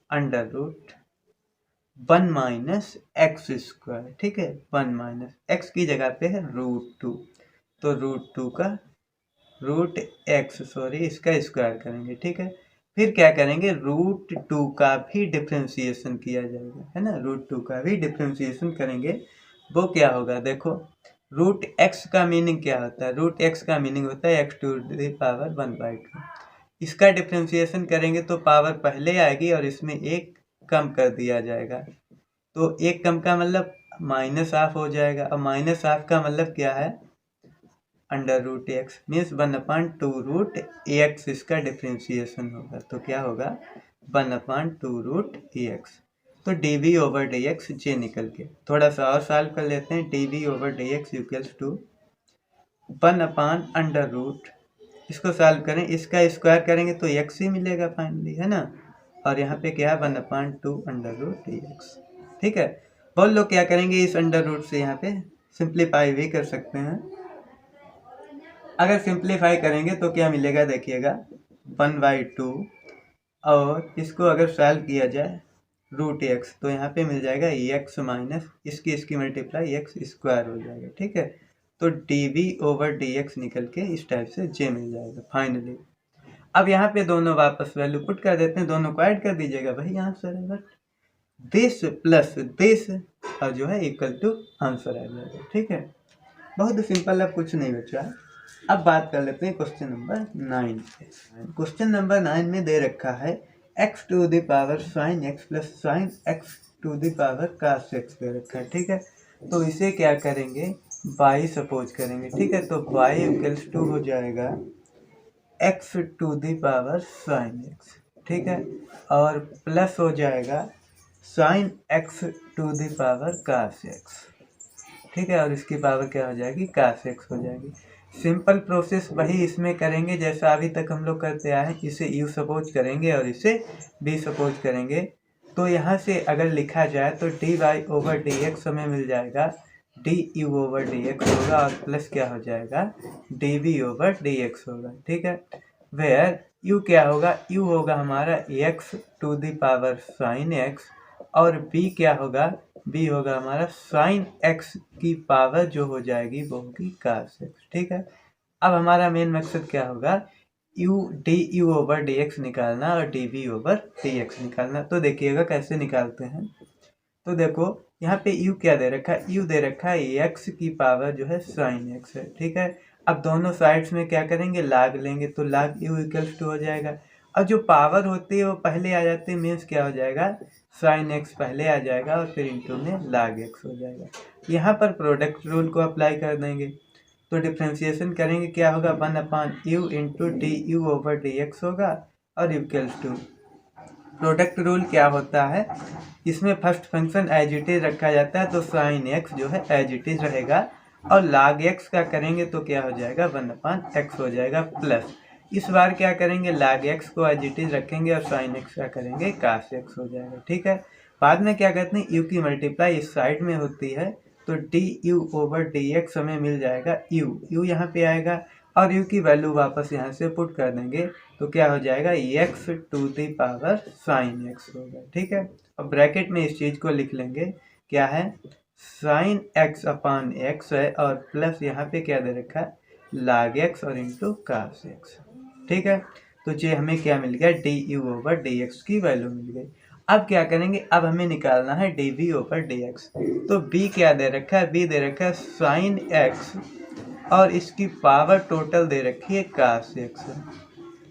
1/√1 माइनस एक्स स्क्वायर। ठीक है, 1 माइनस एक्स की जगह पे है √2, तो √2 का इसका स्क्वायर करेंगे। ठीक है, फिर क्या करेंगे, √2 का भी डिफ्रेंसिएशन किया जाएगा, है ना। √2 का भी डिफ्रेंसिएशन करेंगे, वो क्या होगा, देखो √x का मीनिंग क्या होता है, √x का मीनिंग होता है x टू द पावर 1/2। इसका डिफ्रेंसिएशन करेंगे तो पावर पहले आएगी और इसमें एक कम कर दिया जाएगा, तो एक कम का मतलब माइनस हाफ हो जाएगा, और माइनस हाफ का मतलब क्या है, √x मीन्स 1/2√ax इसका डिफ्रेंसिएशन होगा, तो क्या होगा 1/2√ax। तो d v over d x जे निकल के, थोड़ा सा और सॉल्व कर लेते हैं। D v over d x equals to 1/√, इसको सॉल्व करें, इसका स्क्वायर करेंगे तो x ही मिलेगा फाइनली, है ना। और यहाँ पे क्या है 1/2√dx। ठीक है, बहुत लोग क्या करेंगे, इस अंडर रूट से यहाँ पे सिंप्लीफाई भी कर सकते हैं। अगर सिंप्लीफाई करेंगे तो क्या मिलेगा, देखिएगा 1/2, और इसको अगर सॉल्व किया जाए √x, तो यहाँ पे मिल जाएगा x माइनस इसकी मल्टीप्लाई x स्क्वायर हो जाएगा। ठीक है, तो d v over d x निकल के इस टाइप से जे मिल जाएगा फाइनली। अब यहाँ पे दोनों वापस वैल्यू पुट कर देते हैं, दोनों को ऐड कर दीजिएगा, वही आंसर है। बट दिस प्लस दिस और जो है इक्वल टू आंसर आ जाएगा। ठीक है, बहुत सिंपल, अब कुछ नहीं बचा। अब बात कर लेते हैं क्वेश्चन नंबर 9 पे। क्वेश्चन नंबर 9 में दे रखा है x to the power sine x plus sine x to the power cos x दे रखा है। ठीक है, तो इसे क्या करेंगे, y सपोज करेंगे। ठीक है, तो y इक्वल्स टू हो जाएगा x to the power sine x. ठीक है, और प्लस हो जाएगा sine x to the power cos x. ठीक है, और इसकी पावर क्या हो जाएगी, कास एक्स हो जाएगी। सिंपल प्रोसेस वही इसमें करेंगे जैसा अभी तक हम लोग करते आए हैं। इसे u सपोज करेंगे और इसे b सपोज करेंगे, तो यहाँ से अगर लिखा जाए तो d y over d x हमें मिल जाएगा d u over d x होगा, और प्लस क्या हो जाएगा d v over d x होगा। ठीक है, वेयर u क्या होगा, u होगा हमारा x to the power sine x, और b क्या होगा, b होगा हमारा साइन x की पावर जो हो जाएगी वो होगी कास x। ठीक है, अब हमारा मेन मकसद क्या होगा, d u over d x निकालना और d v over d x निकालना। तो देखिएगा कैसे निकालते हैं। तो देखो यहाँ पे u क्या दे रखा है, u दे रखा है x की पावर जो है साइन x है। ठीक है, अब दोनों साइड्स में क्या करेंगे, लाग लेंगे, तो लाग u इक्वल्स टू हो जाएगा, और जो पावर होती है वो पहले आ जाती है, मीन्स क्या हो जाएगा साइन एक्स पहले आ जाएगा और फिर इंटू में लाग एक्स हो जाएगा। यहाँ पर प्रोडक्ट रूल को अप्लाई कर देंगे, तो डिफ्रेंसिएशन करेंगे, क्या होगा 1/u into D u over d x होगा, और इक्वल्स टू प्रोडक्ट रूल क्या होता है, इसमें first function as it is रखा जाता है, तो साइन एक्स जो है एज इट इज रहेगा, और लाग एक्स का करेंगे तो क्या हो जाएगा 1/x हो जाएगा, प्लस इस बार क्या करेंगे लाग एक्स को एज इट इज रखेंगे और साइन एक्स का करेंगे कास एक्स हो जाएगा। ठीक है, बाद में क्या कहते हैं यू की मल्टीप्लाई इस साइड में होती है, तो D u over d x हमें मिल जाएगा यू यहाँ पे आएगा, और यू की वैल्यू वापस यहाँ से पुट कर देंगे, तो क्या हो जाएगा x to the power sine x होगा। ठीक है, अब ब्रैकेट में इस चीज़ को लिख लेंगे, क्या है साइन एक्स अपान एक्स है, और प्लस यहाँ पे क्या दे रखा है लाग एक्स और इंटू कास एक्स। ठीक है, तो ये हमें क्या मिल गया d u over d x की वैल्यू मिल गई। अब क्या करेंगे, अब हमें निकालना है d v over d x. तो बी क्या दे रखा है, बी दे रखा है साइन एक्स और इसकी पावर टोटल दे रखी है कास एक्स।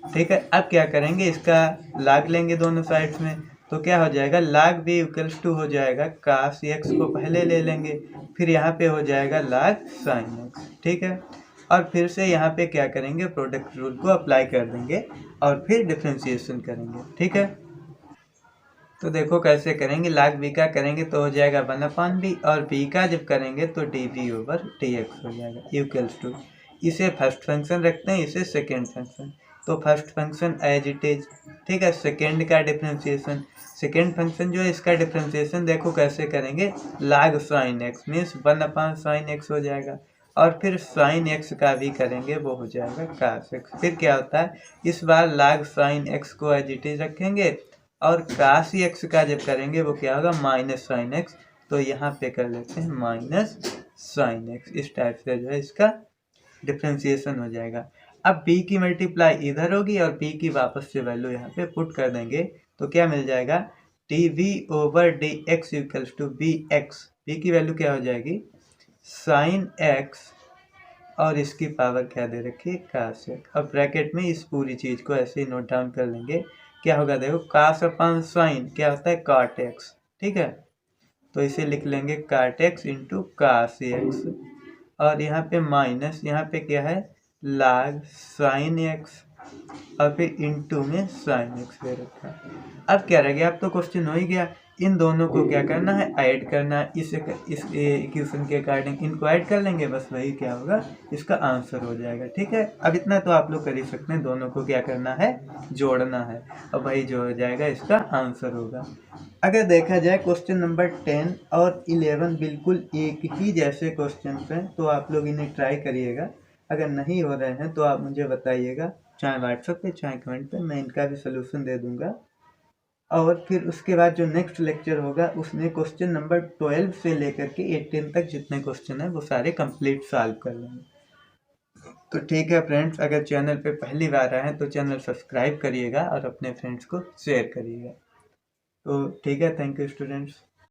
ठीक है। अब क्या करेंगे, इसका log लेंगे दोनों साइड्स में, तो क्या हो जाएगा log b इक्वल्स टू हो जाएगा cos x को पहले ले लेंगे, फिर यहाँ पे हो जाएगा log sin x, ठीक है। और फिर से यहाँ पे क्या करेंगे, प्रोडक्ट रूल को अप्लाई कर देंगे और फिर डिफ्रेंशिएशन करेंगे, ठीक है। तो देखो कैसे करेंगे, log b का करेंगे तो हो जाएगा 1/b, और b का जब करेंगे तो dv/dx हो जाएगा इक्वल्स टू, इसे फर्स्ट फंक्शन रखते हैं, इसे सेकेंड फंक्शन। तो first function as it is, ठीक है। सेकेंड का डिफ्रेंशिएशन, सेकेंड फंक्शन जो है इसका डिफ्रेंशिएशन देखो कैसे करेंगे, log sin x means 1/sin x हो जाएगा, और फिर sin x का भी करेंगे, वो हो जाएगा cos x। फिर क्या होता है, इस बार log sin x को एज इट इज रखेंगे, और cos x का जब करेंगे वो क्या होगा, माइनस साइन एक्स। तो यहाँ पे कर लेते हैं माइनस साइन एक्स, इस टाइप से जो है इसका डिफ्रेंशिएशन हो जाएगा। अब b की मल्टीप्लाई इधर होगी और b की वापस से वैल्यू यहाँ पे पुट कर देंगे, तो क्या मिल जाएगा, dv/dx equals to bx। b की वैल्यू क्या हो जाएगी, साइन x, और इसकी पावर क्या दे रखी है, cos x। अब ब्रैकेट में इस पूरी चीज़ को ऐसे ही नोट डाउन कर लेंगे, क्या होगा देखो, cos/sin क्या होता है, cot x, ठीक है। तो इसे लिख लेंगे cot x into cos x, और यहाँ पे माइनस, यहाँ पे क्या है, log sin x, और फिर इंटू में sin x दे रखा है। अब क्या रह गया, अब तो क्वेश्चन हो ही गया, इन दोनों को क्या करना है, ऐड करना है। इस इक्वेशन के अकॉर्डिंग इनको ऐड कर लेंगे, बस वही क्या होगा, इसका आंसर हो जाएगा, ठीक है। अब इतना तो आप लोग कर ही सकते हैं, दोनों को क्या करना है, जोड़ना है, और वही जो हो जाएगा इसका आंसर होगा। अगर देखा जाए क्वेश्चन नंबर 10 और 11 बिल्कुल एक ही जैसे क्वेश्चन हैं, तो आप लोग इन्हें ट्राई करिएगा। अगर नहीं हो रहे हैं तो आप मुझे बताइएगा, चाहे व्हाट्सएप पे चाहे कमेंट पे, मैं इनका भी सोल्यूशन दे दूंगा। और फिर उसके बाद जो नेक्स्ट लेक्चर होगा उसमें क्वेश्चन नंबर 12 से लेकर के 18 तक जितने क्वेश्चन हैं वो सारे कंप्लीट सॉल्व कर लेंगे। तो ठीक है फ्रेंड्स, अगर चैनल पे पहली बार आए हैं तो चैनल सब्सक्राइब करिएगा और अपने फ्रेंड्स को शेयर करिएगा। तो ठीक है, थैंक यू स्टूडेंट्स।